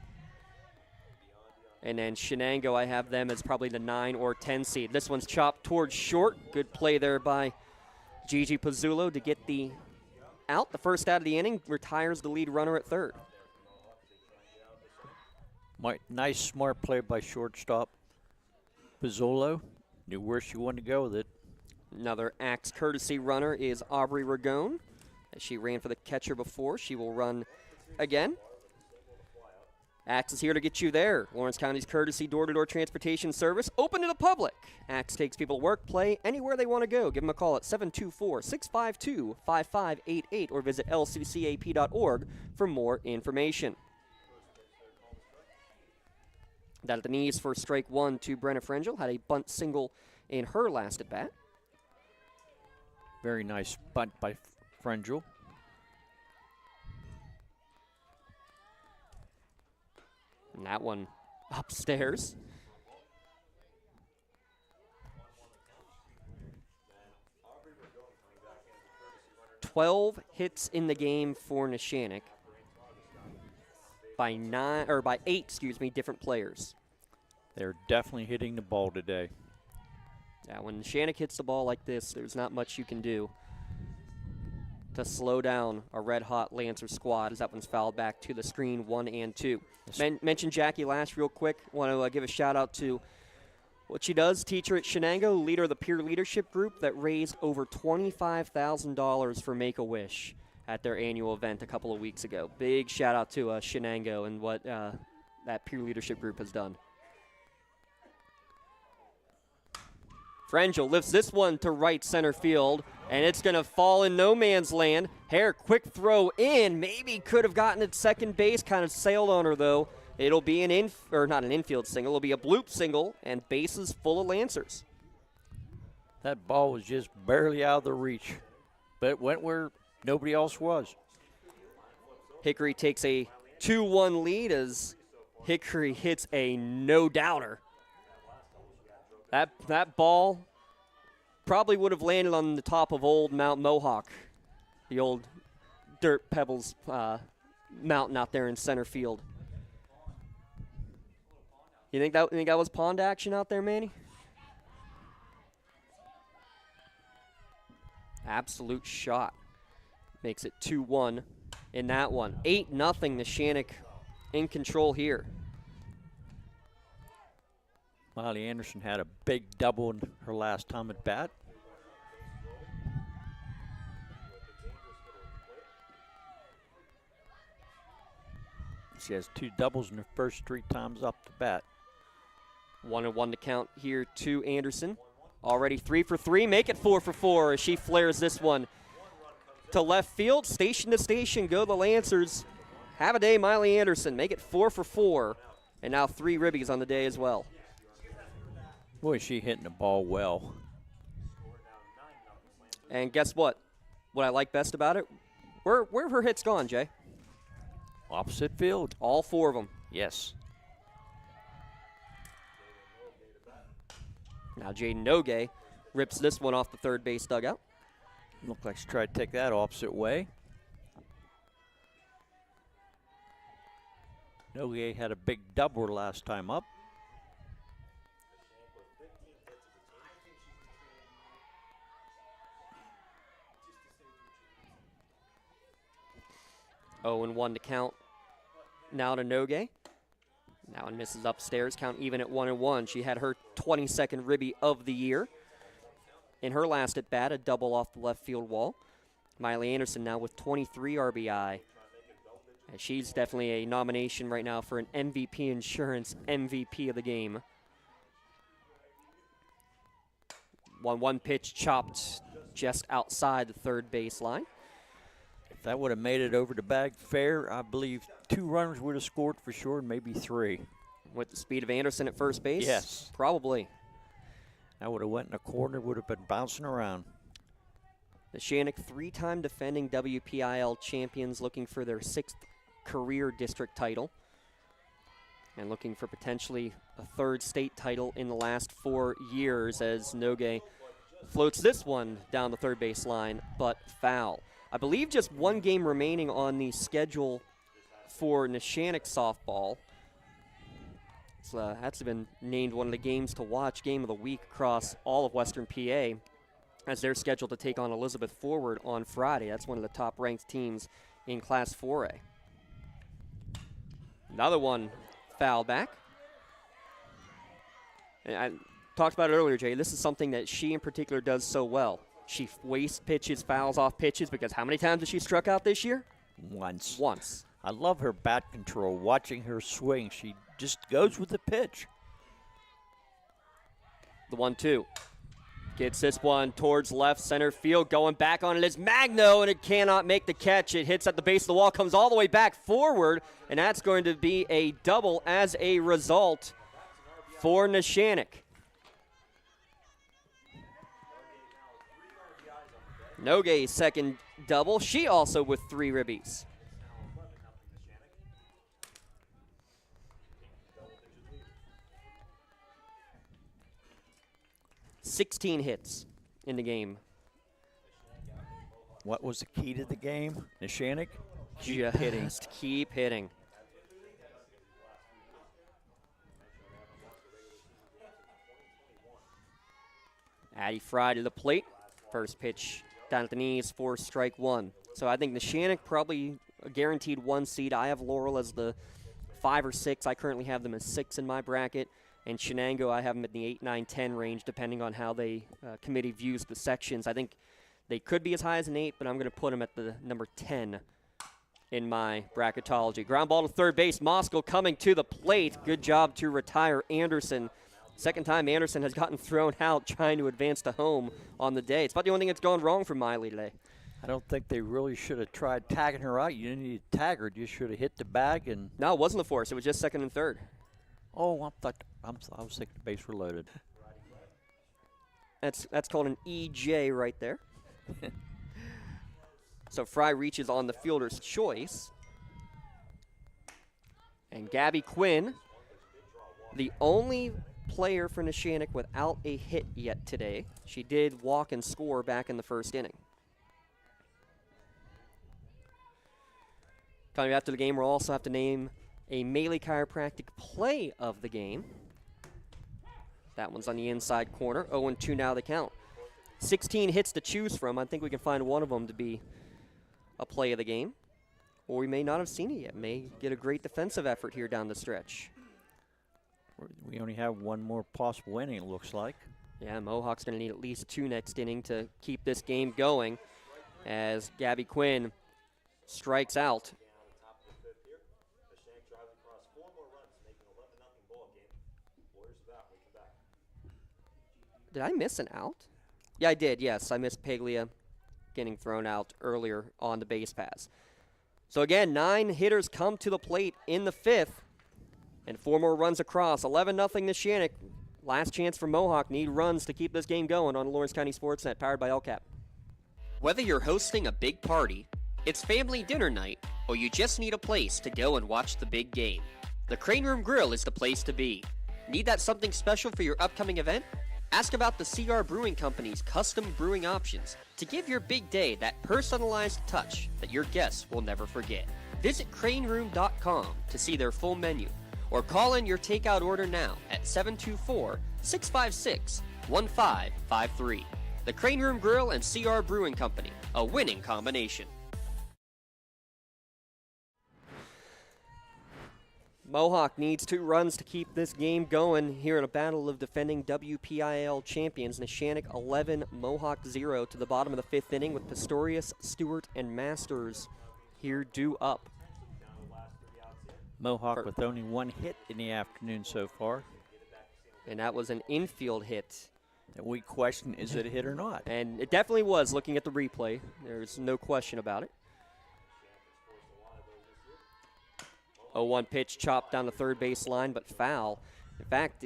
Speaker 1: And then Shenango, I have them as probably the 9 or 10 seed. This one's chopped towards short. Good play there by Gigi Pizzulo to get the out. The first out of the inning, retires the lead runner at third.
Speaker 2: Nice, smart play by shortstop Pizzulo. Knew where she wanted to go with it.
Speaker 1: Another Axe courtesy runner is Aubrey Ragone. As she ran for the catcher before, she will run again. Axe is here to get you there. Lawrence County's courtesy door-to-door transportation service, open to the public. Axe takes people to work, play, anywhere they want to go. Give them a call at 724-652-5588 or visit lccap.org for more information. That at the knees for strike one to Brenna Frangel. Had a bunt single in her last at bat.
Speaker 2: Very nice bunt by Frangel.
Speaker 1: And that one upstairs. "12 hits in the game for Neshannock by 8 different players.
Speaker 2: They're definitely hitting the ball today.
Speaker 1: Yeah, when Neshannock hits the ball like this, there's not much you can do to slow down a red-hot Lancer squad as that one's fouled back to the screen, 1 and 2. Mentioned Jackie Lash real quick. Want to give a shout-out to what she does, teacher at Shenango, leader of the peer leadership group that raised over $25,000 for Make-A-Wish at their annual event a couple of weeks ago. Big shout-out to Shenango and what that peer leadership group has done. Frangel lifts this one to right center field, and it's going to fall in no man's land. Hare, quick throw in. Maybe could have gotten it second base. Kind of sailed on her, though. It'll be not an infield single. It'll be a bloop single, and bases full of Lancers.
Speaker 2: That ball was just barely out of the reach, but it went where nobody else was.
Speaker 1: Hickory takes a 2-1 lead as Hickory hits a no-doubter. That ball probably would have landed on the top of old Mount Mohawk, the old dirt pebbles mountain out there in center field. You think that was pond action out there, Manny? Absolute shot. Makes it 2-1 in that one. 8-0 Neshannock in control here.
Speaker 2: Molly Anderson had a big double in her last time at bat. She has 2 doubles in her first 3 times up the bat.
Speaker 1: 1-1 to count here to Anderson. Already 3 for 3. Make it 4 for 4 as she flares this one to left field. Station to station go the Lancers. Have a day, Miley Anderson. Make it 4 for 4. And now 3 ribbies on the day as well.
Speaker 2: Boy, is she hitting the ball well.
Speaker 1: And guess what? What I like best about it? Where have her hits gone, Jay?
Speaker 2: Opposite field.
Speaker 1: All 4 of them.
Speaker 2: Yes.
Speaker 1: Now Jaden Nogue rips this one off the third base dugout.
Speaker 2: Looked like she tried to take that opposite way. Nogue had a big double last time up.
Speaker 1: Oh, and 1 to count now to Nogue. That one misses upstairs. Count even at 1-1. She had her 22nd ribby of the year. in her last at bat, a double off the left field wall. Miley Anderson now with 23 RBI. And she's definitely a nomination right now for an MVP Insurance MVP of the game. One pitch chopped just outside the third base line.
Speaker 2: If that would have made it over the bag fair, I believe 2 runners would have scored for sure, maybe 3.
Speaker 1: With the speed of Anderson at first base?
Speaker 2: Yes.
Speaker 1: Probably.
Speaker 2: That would have went in a corner, would have been bouncing around.
Speaker 1: Neshannock, 3-time defending WPIL champions, looking for their 6th career district title and looking for potentially a 3rd state title in the last 4 years, as Noge floats this one down the third base line, but foul. I believe just 1 game remaining on the schedule for Neshannock softball. It's actually been named one of the games to watch, game of the week across all of Western PA, as they're scheduled to take on Elizabeth Forward on Friday. That's one of the top-ranked teams in Class 4A. Another one foul back. And I talked about it earlier, Jay. This is something that she in particular does so well. She wastes pitches, fouls off pitches, because how many times has she struck out this year?
Speaker 2: Once.
Speaker 1: Once.
Speaker 2: I love her bat control. Watching her swing, she just goes with the pitch.
Speaker 1: The 1-2. Gets this one towards left center field. Going back on it is Magno, and it cannot make the catch. It hits at the base of the wall, comes all the way back forward, and that's going to be a double as a result for Neshannock. Noge's second double. She also with 3 ribbies. $16 hits in the game.
Speaker 2: What was the key to the game? Neshannock?
Speaker 1: Just hitting. Keep hitting. Addie Fry to the plate. First pitch down at the knees for strike 1. So I think Neshannock probably a guaranteed 1 seed. I have Laurel as the 5 or 6. I currently have them as 6 in my bracket. And Shenango, I have them in the 8, 9, 10 range, depending on how the committee views the sections. I think they could be as high as an 8, but I'm going to put them at the number 10 in my bracketology. Ground ball to third base. Moskal coming to the plate. Good job to retire Anderson. Second time Anderson has gotten thrown out trying to advance to home on the day. It's about the only thing that's gone wrong for Miley today.
Speaker 2: I don't think they really should have tried tagging her out. You didn't need to tag her. You should have hit the bag. And
Speaker 1: no, it wasn't the force. It was just second and third.
Speaker 2: Oh, I was thinking the base were loaded.
Speaker 1: That's called an EJ right there. So Fry reaches on the fielder's choice. And Gabby Quinn, the only player for Neshannock without a hit yet today. She did walk and score back in the first inning. Coming after the game, we'll also have to name a Melee Chiropractic play of the game. That one's on the inside corner. 0-2 now the count. 16 hits to choose from. I think we can find one of them to be a play of the game. Or we may not have seen it yet. May get a great defensive effort here down the stretch.
Speaker 2: We only have one more possible inning, it looks like.
Speaker 1: Yeah, Mohawk's going to need at least 2 next inning to keep this game going as Gabby Quinn strikes out. Did I miss an out? Yeah, I did, yes. I missed Paglia getting thrown out earlier on the base pass. So again, 9 hitters come to the plate in the 5th, and 4 more runs across. 11-0 Neshannock. Last chance for Mohawk. Need runs to keep this game going on Lawrence County SportsNet, powered by LCAP. Whether you're hosting a big party, it's family dinner night, or you just need a place to go and watch the big game, the Crane Room Grill is the place to be. Need that something special for your upcoming event? Ask about the CR Brewing Company's custom brewing options to give your big day that personalized touch that your guests will never forget. Visit craneroom.com to see their full menu, or call in your takeout order now at 724-656-1553. The Crane Room Grill and CR Brewing Company, a winning combination. Mohawk needs 2 runs to keep this game going here in a battle of defending WPIL champions. Neshannock 11, Mohawk 0 to the bottom of the 5th inning with Pistorius, Stewart, and Masters here due up.
Speaker 2: Mohawk with only 1 hit in the afternoon so far.
Speaker 1: And that was an infield hit.
Speaker 2: And we question, is it a hit or not?
Speaker 1: And it definitely was, looking at the replay. There's no question about it. 0-1 pitch chopped down the third base line, but foul. In fact,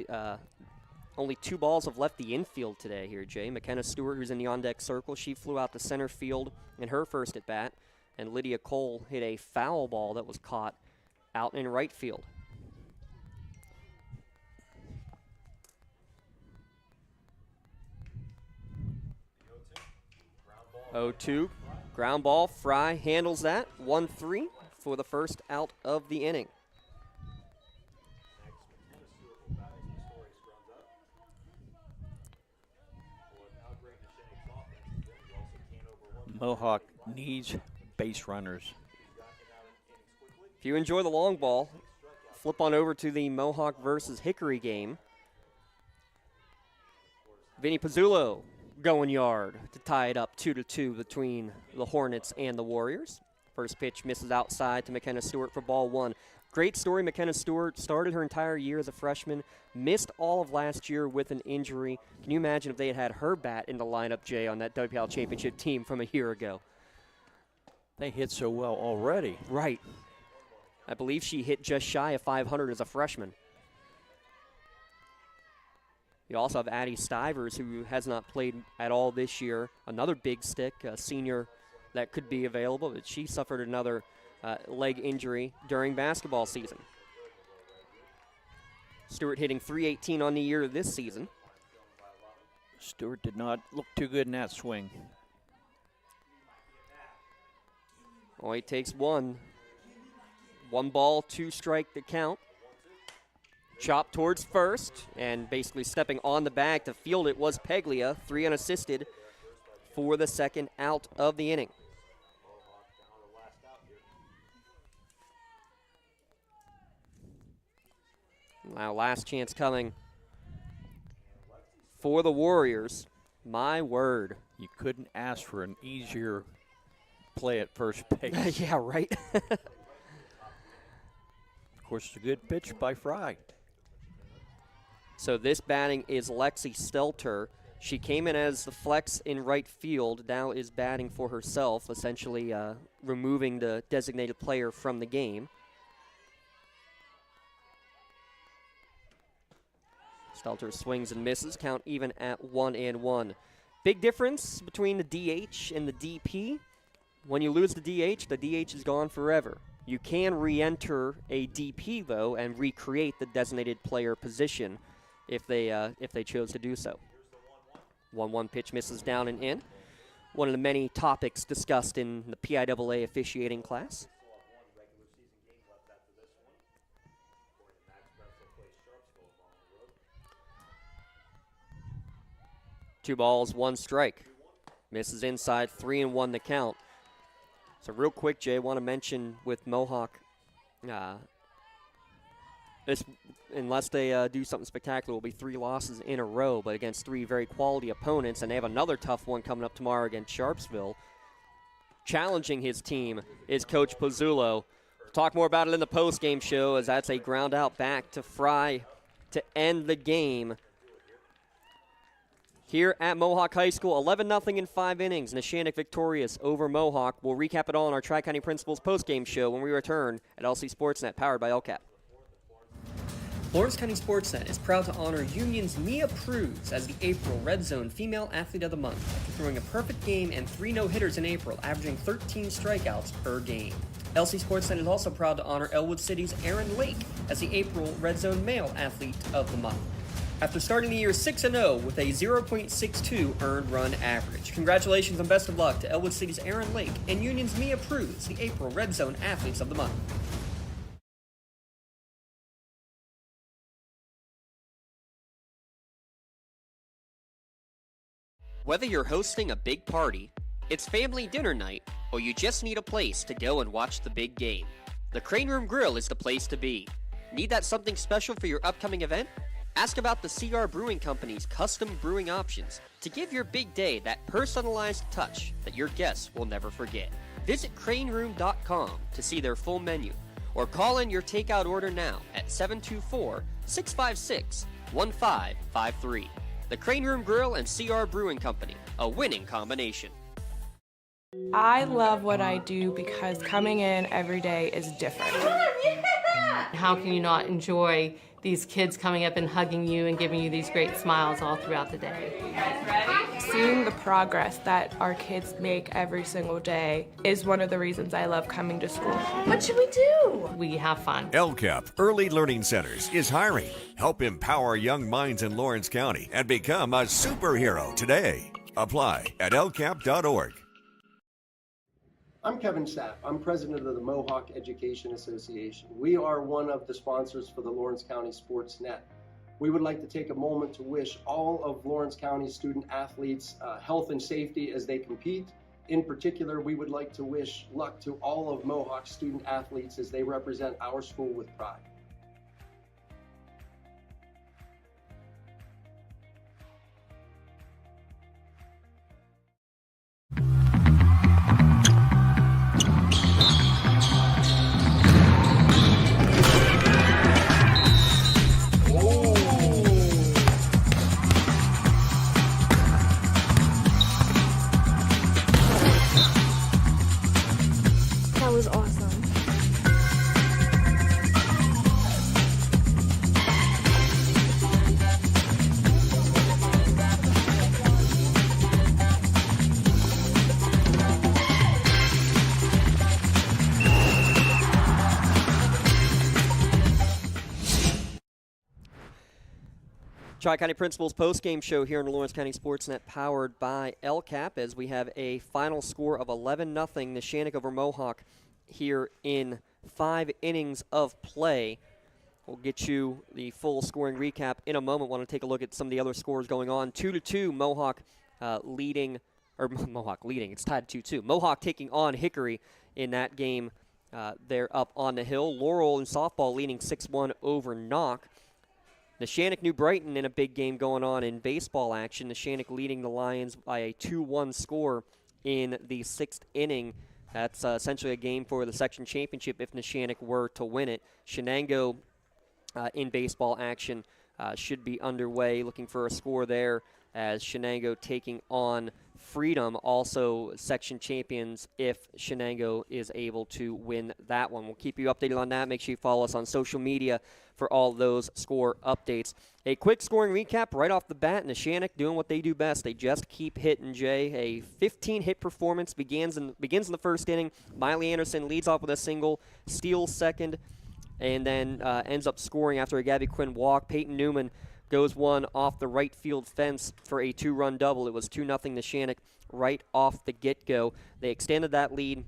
Speaker 1: only 2 balls have left the infield today here, Jay. McKenna Stewart, who's in the on-deck circle, she flew out to center field in her first at-bat, and Lydia Cole hit a foul ball that was caught out in right field. 0-2, ground ball. Fry handles that. 1-3 for the first out of the inning.
Speaker 2: Mohawk needs base runners.
Speaker 1: If you enjoy the long ball, flip on over to the Mohawk versus Hickory game. Vinny Pizzulo going yard to tie it up 2-2 between the Hornets and the Warriors. First pitch misses outside to McKenna Stewart for ball 1. Great story. McKenna Stewart started her entire year as a freshman, missed all of last year with an injury. Can you imagine if they had her bat in the lineup, Jay, on that WPL championship team from a year ago?
Speaker 2: They hit so well already.
Speaker 1: Right. I believe she hit just shy of 500 as a freshman. You also have Addie Stivers, who has not played at all this year. Another big stick, a senior that could be available, but she suffered another leg injury during basketball season. Stewart hitting .318 on the year this season.
Speaker 2: Stewart did not look too good in that swing.
Speaker 1: Only takes 1. 1 ball, 2 strike to count. Chop towards first, and basically stepping on the bag to field it was Peglia, 3 unassisted for the second out of the inning. Now last chance coming for the Warriors. My word.
Speaker 2: You couldn't ask for an easier play at first base.
Speaker 1: Yeah, right.
Speaker 2: Of course, it's a good pitch by Fry.
Speaker 1: So this batting is Lexi Stelter. She came in as the flex in right field, now is batting for herself, essentially removing the designated player from the game. Stelter swings and misses, count even at 1-1. Big difference between the DH and the DP. When you lose the DH is gone forever. You can re-enter a DP, though, and recreate the designated player position if they chose to do so. 1-1 pitch misses down and in. One of the many topics discussed in the PIAA officiating class. Two balls, 1 strike. Misses inside, 3-1 the count. So real quick, Jay, I want to mention with Mohawk, unless they do something spectacular, will be 3 losses in a row, but against 3 very quality opponents, and they have another tough one coming up tomorrow against Sharpsville. Challenging his team is Coach Pizzulo. We'll talk more about it in the post-game show, as that's a ground out back to Fry to end the game. Here at Mohawk High School, 11-0 in 5 innings. Neshannock victorious over Mohawk. We'll recap it all on our Tri-County Principals post-game show when we return at LC SportsNet, powered by LCAP. Lawrence County SportsNet is proud to honor Union's Mia Pruz as the April Red Zone Female Athlete of the Month, after throwing a perfect game and 3 no-hitters in April, averaging 13 strikeouts per game. LC SportsNet is also proud to honor Elwood City's Aaron Lake as the April Red Zone Male Athlete of the Month, after starting the year 6-0 with a 0.62 earned run average. Congratulations and best of luck to Elwood City's Aaron Lake and Union's Mia Pruz, the April Red Zone Athletes of the Month. Whether you're hosting a big party, it's family dinner night, or you just need a place to go and watch the big game, the Crane Room Grill is the place to be. Need that something special for your upcoming event? Ask about the CR Brewing Company's custom brewing options to give your big day that personalized touch that your guests will never forget. Visit craneroom.com to see their full menu, or call in your takeout order now at 724-656-1553. The Crane Room Grill and CR Brewing Company, a winning combination.
Speaker 14: I love what I do because coming in every day is different.
Speaker 4: How can you not enjoy these kids coming up and hugging you and giving you these great smiles all throughout the day?
Speaker 14: Seeing the progress that our kids make every single day is one of the reasons I love coming to school.
Speaker 3: What should we do?
Speaker 4: We have fun.
Speaker 15: LCAP Early Learning Centers is hiring. Help empower young minds in Lawrence County and become a superhero today. Apply at lcap.org.
Speaker 16: I'm Kevin Sapp. I'm president of the Mohawk Education Association. We are one of the sponsors for the Lawrence County SportsNet. We would like to take a moment to wish all of Lawrence County student athletes health and safety as they compete. In particular, we would like to wish luck to all of Mohawk student athletes as they represent our school with pride.
Speaker 17: That was awesome.
Speaker 1: Tri-County Principals post-game show here on the Lawrence County SportsNet, powered by LCAP, as we have a final score of 11-0 Neshannock over Mohawk here in 5 innings of play. We'll get you the full scoring recap in a moment. Want to take a look at some of the other scores going on. 2-2, Mohawk leading, it's tied 2-2. Mohawk taking on Hickory in that game. They're up on the hill. Laurel in softball leading 6-1 over Knock. Neshannock, New Brighton in a big game going on in baseball action. Neshannock leading the Lions by a 2-1 score in the 6th inning. That's essentially a game for the section championship if Neshannock were to win it. Shenango in baseball action should be underway, looking for a score there as Shenango taking on Freedom, also section champions if Shenango is able to win that one. We'll keep you updated on that. Make sure you follow us on social media for all those score updates. A quick scoring recap right off the bat. Neshannock doing what they do best. They just keep hitting, Jay. A 15-hit performance begins in the first inning. Miley Anderson leads off with a single, steals second, and then ends up scoring after a Gabby Quinn walk. Peyton Newman goes one off the right field fence for a 2-run double. It was 2-0 Neshannock right off the get-go. They extended that lead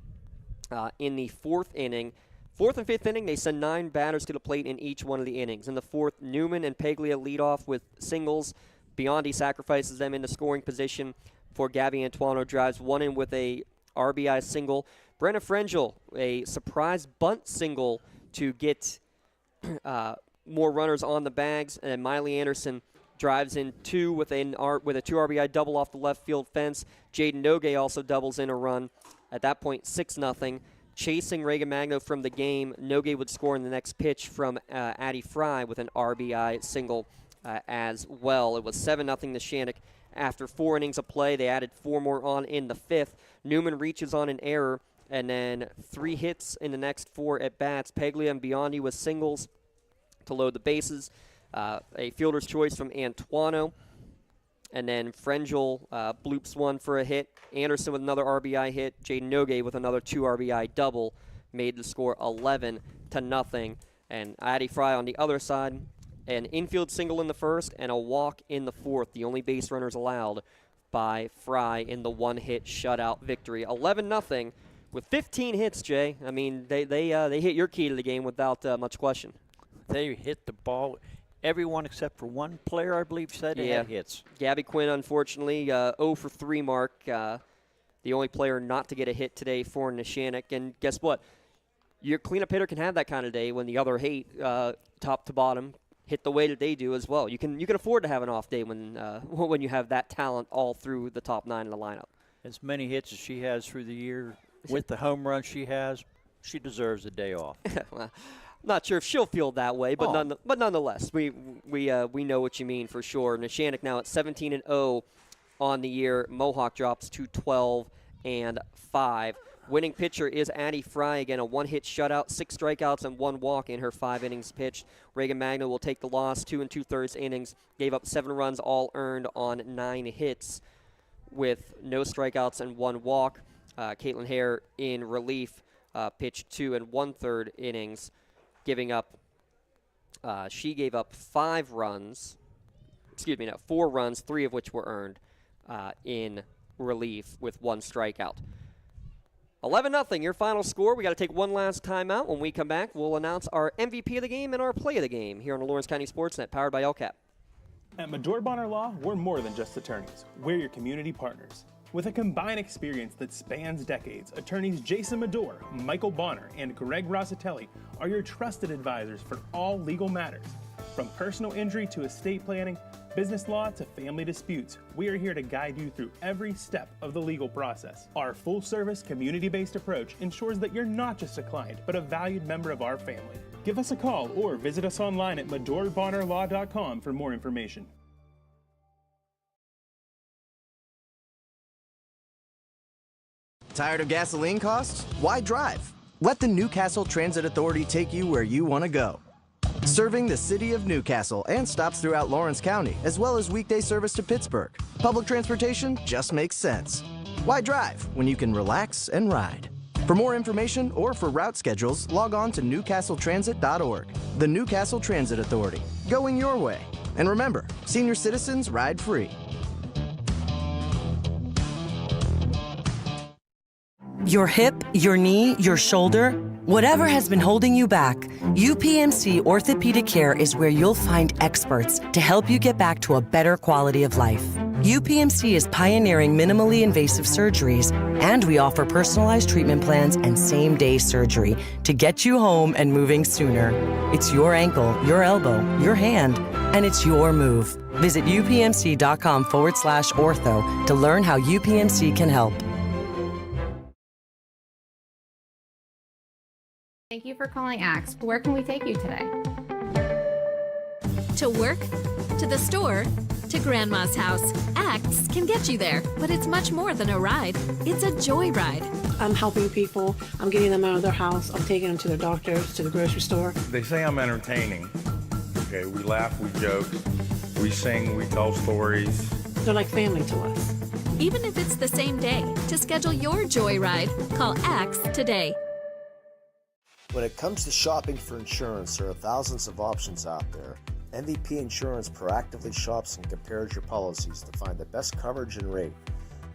Speaker 1: in the 4th inning. 4th and 5th inning, they send 9 batters to the plate in each one of the innings. In the 4th, Newman and Paglia lead off with singles. Biondi sacrifices them into scoring position before Gabby Antuano drives one in with a RBI single. Brenna Frengel, a surprise bunt single to get more runners on the bags, and Miley Anderson drives in 2 with a 2 RBI double off the left field fence. Jaden Nogue also doubles in a run. At that point, 6-0. Chasing Reagan Magno from the game, Nogue would score in the next pitch from Addie Fry with an RBI single as well. It was 7-0 Neshannock. After 4 innings of play, they added 4 more on in the 5th. Newman reaches on an error, and then 3 hits in the next 4 at-bats. Paglia and Biondi with singles to load the bases. A fielder's choice from Antuano. And then Frengel bloops one for a hit. Anderson with another RBI hit. Jaden Nogue with another 2 RBI double made the score 11-0. And Addie Fry on the other side, an infield single in the 1st and a walk in the 4th. The only base runners allowed by Fry in the 1-hit shutout victory. 11-0 with 15 hits, Jay. I mean, they hit your key to the game without much question.
Speaker 2: They hit the ball. Everyone except for one player, I believe, said they had hits.
Speaker 1: Gabby Quinn, unfortunately, 0 for 3 mark. The only player not to get a hit today for Neshannock. And guess what? your cleanup hitter can have that kind of day when the other 8, top to bottom, hit the way that they do as well. You can afford to have an off day when you have that talent all through the top 9 in the lineup.
Speaker 2: As many hits as she has through the year, with the home run she has, she deserves a day off.
Speaker 1: Well, I'm not sure if she'll feel that way, but nonetheless, we know what you mean for sure. Neshannock now at 17-0 on the year. Mohawk drops to 12-5. Winning pitcher is Addie Fry again, a 1-hit shutout, 6 strikeouts and 1 walk in her 5 innings pitched. Reagan Magno will take the loss, 2 2/3 innings, gave up 7 runs, all earned on 9 hits with no strikeouts and 1 walk. Caitlin Hare in relief pitched 2 1/3 innings, giving up. She gave up 4 runs, 3 of which were earned in relief with 1 strikeout. 11-0, your final score. We got to take one last timeout. When we come back, we'll announce our MVP of the game and our play of the game here on the Lawrence County SportsNet, powered by LCAP.
Speaker 13: At Medore Bonner Law, we're more than just attorneys. We're your community partners. With a combined experience that spans decades, attorneys Jason Medore, Michael Bonner, and Greg Rossitelli are your trusted advisors for all legal matters. From personal injury to estate planning, business law to family disputes, we are here to guide you through every step of the legal process. Our full-service, community-based approach ensures that you're not just a client, but a valued member of our family. Give us a call or visit us online at MedoreBonnerLaw.com for more information.
Speaker 6: Tired of gasoline costs? Why drive? Let the Newcastle Transit Authority take you where you want to go. Serving the city of Newcastle and stops throughout Lawrence County, as well as weekday service to Pittsburgh. Public transportation just makes sense. Why drive when you can relax and ride? For more information or for route schedules, log on to newcastletransit.org. The Newcastle Transit Authority, going your way. And remember, senior citizens ride free.
Speaker 8: Your hip, your knee, your shoulder, whatever has been holding you back, UPMC Orthopedic Care is where you'll find experts to help you get back to a better quality of life. UPMC is pioneering minimally invasive surgeries, and we offer personalized treatment plans and same-day surgery to get you home and moving sooner. It's your ankle, your elbow, your hand, and it's your move. Visit upmc.com/ortho to learn how UPMC can help.
Speaker 17: Thank you for calling Axe. Where can we take you today?
Speaker 18: To work, to the store, to Grandma's house. Axe can get you there, but it's much more than a ride. It's a joyride.
Speaker 19: I'm helping people. I'm getting them out of their house. I'm taking them to their doctors, to the grocery store.
Speaker 20: They say I'm entertaining. Okay, we laugh, we joke, we sing, we tell stories.
Speaker 19: They're like family to us.
Speaker 18: Even if it's the same day, to schedule your joyride, call Axe today.
Speaker 5: When it comes to shopping for insurance, there are thousands of options out there. MVP Insurance proactively shops and compares your policies to find the best coverage and rate.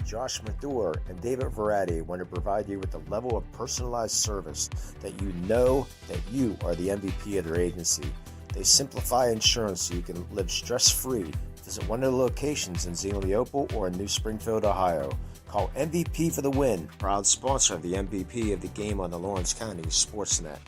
Speaker 5: Josh Mathur and David Verratti want to provide you with the level of personalized service that you know that you are the MVP of their agency. They simplify insurance so you can live stress-free. Visit one of the locations in Xenia Leopold or in New Springfield, Ohio. Call MVP for the win. Proud sponsor of the MVP of the game on the Lawrence County SportsNet.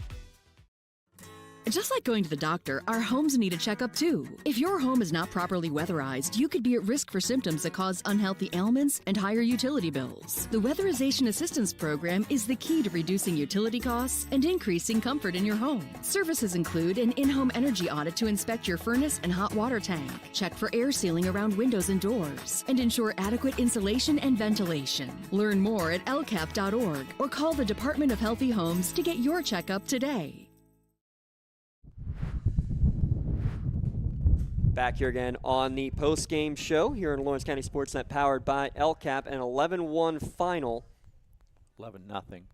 Speaker 21: Just like going to the doctor, our homes need a checkup too. If your home is not properly weatherized, you could be at risk for symptoms that cause unhealthy ailments and higher utility bills. The Weatherization Assistance Program is the key to reducing utility costs and increasing comfort in your home. Services include an in-home energy audit to inspect your furnace and hot water tank, check for air sealing around windows and doors, and ensure adequate insulation and ventilation. Learn more at lcap.org or call the Department of Healthy Homes to get your checkup today.
Speaker 1: Back here again on the post-game show here in Lawrence County SportsNet, powered by LCAP, an 11-1 final.
Speaker 2: 11-0.
Speaker 1: Did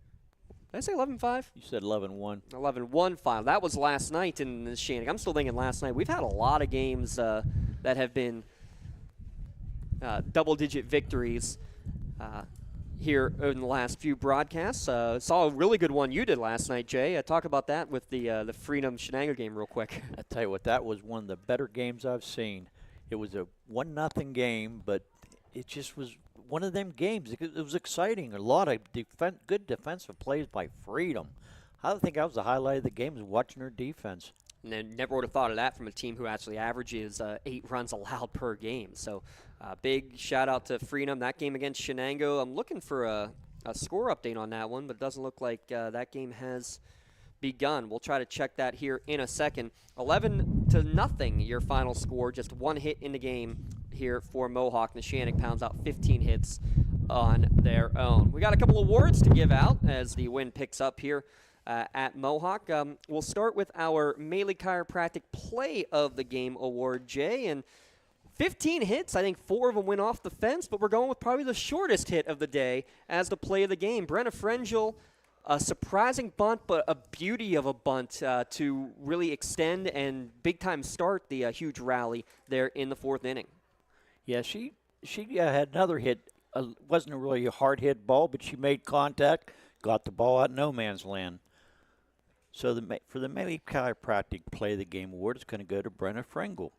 Speaker 1: I say 11-5?
Speaker 2: You said 11-1.
Speaker 1: 11-1 final. That was last night in Neshannock. I'm still thinking last night. We've had a lot of games that have been double-digit victories here in the last few broadcasts. Saw a really good one you did last night, Jay. Talk about that with the Freedom Shenango game real quick.
Speaker 2: I tell you what, that was one of the better games I've seen. It was a 1-0 game, but it just was one of them games. It was exciting. A lot of good defensive plays by Freedom. I think that was the highlight of the game, is watching her defense.
Speaker 1: And then never would have thought of that from a team who actually averages 8 runs allowed per game. So big shout out to Freedom. That game against Shenango, I'm looking for a score update on that one, but it doesn't look like that game has begun. We'll try to check that here in a second. 11-0 your final score, just 1 hit in the game here for Mohawk. Neshannock pounds out 15 hits on their own. We got a couple awards to give out as the win picks up here at Mohawk. We'll start with our Melee Chiropractic Play of the Game award, Jay, and 15 hits. I think 4 of them went off the fence, but we're going with probably the shortest hit of the day as the play of the game. Brenna Frengel, a surprising bunt, but a beauty of a bunt to really extend and big-time start the huge rally there in the 4th inning.
Speaker 2: Yeah, she had another hit. Wasn't really a hard hit ball, but she made contact, got the ball out no man's land. So for the Melee Chiropractic Play of the Game award, it's going to go to Brenna Frengel.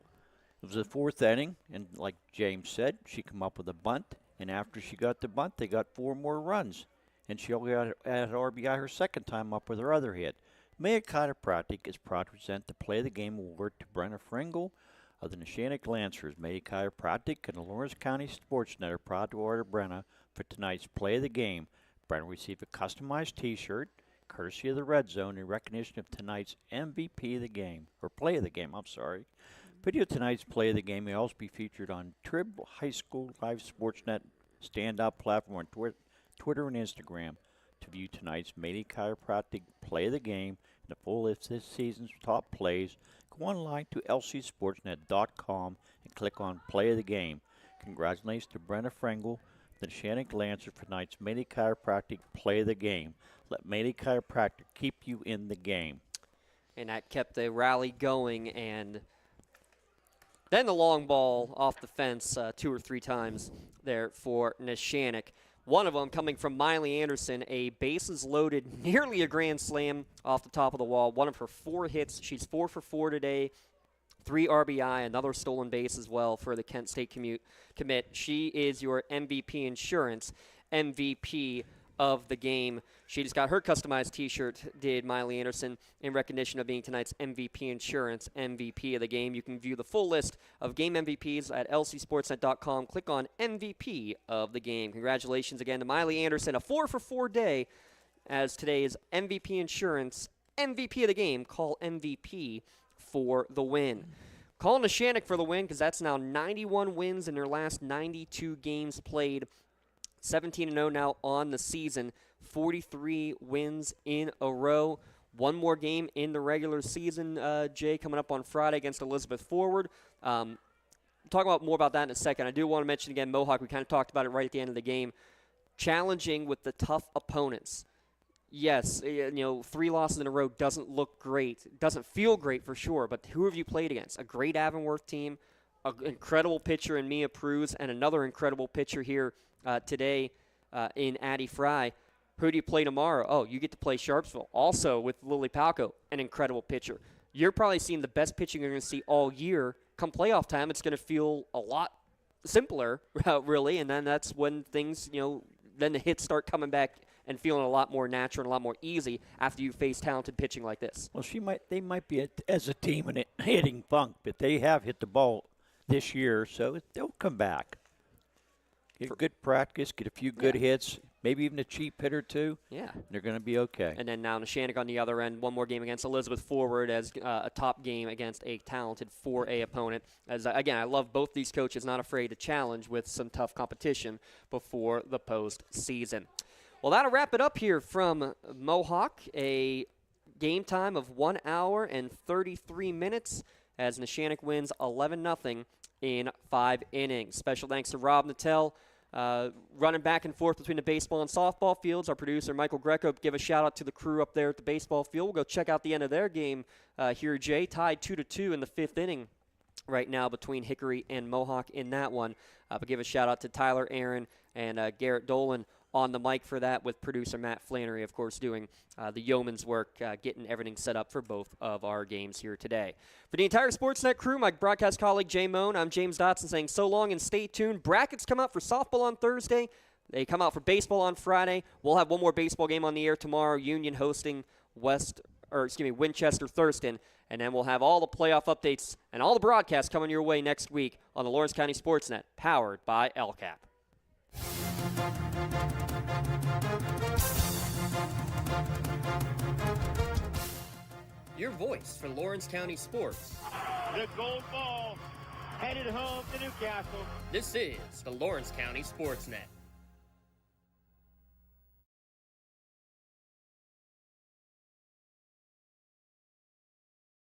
Speaker 2: It was the 4th inning, and like James said, she came up with a bunt, and after she got the bunt, they got 4 more runs. And she only got at RBI her 2nd time up with her other hit. Melee Chiropractic is proud to present the Play of the Game award to Brenna Frengel of the Neshannock Lancers. Melee Chiropractic and the Lawrence County SportsNet are proud to order Brenna for tonight's Play of the Game. Brenna received a customized T-shirt, courtesy of the Red Zone, in recognition of tonight's MVP of the game, or Play of the Game, I'm sorry. Video of tonight's Play of the Game may also be featured on Trib High School Live SportsNet standout platform on Twitter and Instagram. To view tonight's Melee Chiropractic Play of the Game and the full list of this season's top plays, go online to lcsportsnet.com and click on Play of the Game. Congratulations to Brenna Frengel, the Neshannock Lancer, for tonight's Melee Chiropractic Play of the Game. Let Melee Chiropractic keep you in the game.
Speaker 1: And that kept the rally going, and then the long ball off the fence 2 or 3 times there for Neshannock. One of them coming from Miley Anderson, a bases loaded, nearly a grand slam off the top of the wall. One of her 4 hits. She's 4 for 4 today. 3 RBI, another stolen base as well for the Kent State commit. She is your MVP Insurance MVP of the game. She just got her customized T-shirt, did Miley Anderson, in recognition of being tonight's MVP Insurance MVP of the game. You can view the full list of game MVPs at lcsportsnet.com. Click on MVP of the game. Congratulations again to Miley Anderson, a 4 for 4 day as today's MVP Insurance MVP of the game. Call MVP for the win. Call Neshannock for the win, because that's now 91 wins in their last 92 games played. 17-0 now on the season, 43 wins in a row. One more game in the regular season, Jay, coming up on Friday against Elizabeth Forward. Talk more about that in a second. I do want to mention again Mohawk. We kind of talked about it right at the end of the game. Challenging with the tough opponents. Yes, 3 losses in a row doesn't look great. It doesn't feel great for sure, but who have you played against? A great Avonworth team, an incredible pitcher in Mia Pruz, and another incredible pitcher here today in Addie Fry. Who do you play tomorrow? Oh, you get to play Sharpsville. Also with Lily Palco, an incredible pitcher. You're probably seeing the best pitching you're going to see all year. Come playoff time, it's going to feel a lot simpler, really, and then that's when things, then the hits start coming back and feeling a lot more natural and a lot more easy after you face talented pitching like this.
Speaker 2: Well, they might be, as a team, in a hitting funk, but they have hit the ball this year, so they'll come back. Get good practice, get a few good hits, maybe even a cheap hit or 2.
Speaker 1: Yeah.
Speaker 2: They're going to be okay.
Speaker 1: And then now Neshannock on the other end, one more game against Elizabeth Forward as a top game against a talented 4A opponent. As again, I love both these coaches, not afraid to challenge with some tough competition before the postseason. Well, that'll wrap it up here from Mohawk. A game time of 1 hour and 33 minutes as Neshannock wins 11-0 in 5 innings. Special thanks to Rob Nattell, running back and forth between the baseball and softball fields. Our producer, Michael Greco, give a shout-out to the crew up there at the baseball field. We'll go check out the end of their game here, Jay. Tied 2-2 in the 5th inning right now between Hickory and Mohawk in that one. But give a shout-out to Tyler Aaron and Garrett Dolan on the mic for that, with producer Matt Flannery, of course, doing the yeoman's work, getting everything set up for both of our games here today. For the entire Sportsnet crew, my broadcast colleague Jay Moan, I'm James Dotson saying so long and stay tuned. Brackets come out for softball on Thursday. They come out for baseball on Friday. We'll have one more baseball game on the air tomorrow, Union hosting Winchester Thurston. And then we'll have all the playoff updates and all the broadcasts coming your way next week on the Lawrence County SportsNet, powered by LCAP. Your voice for Lawrence County sports.
Speaker 7: The gold ball headed home to Newcastle.
Speaker 1: This is the Lawrence County SportsNet.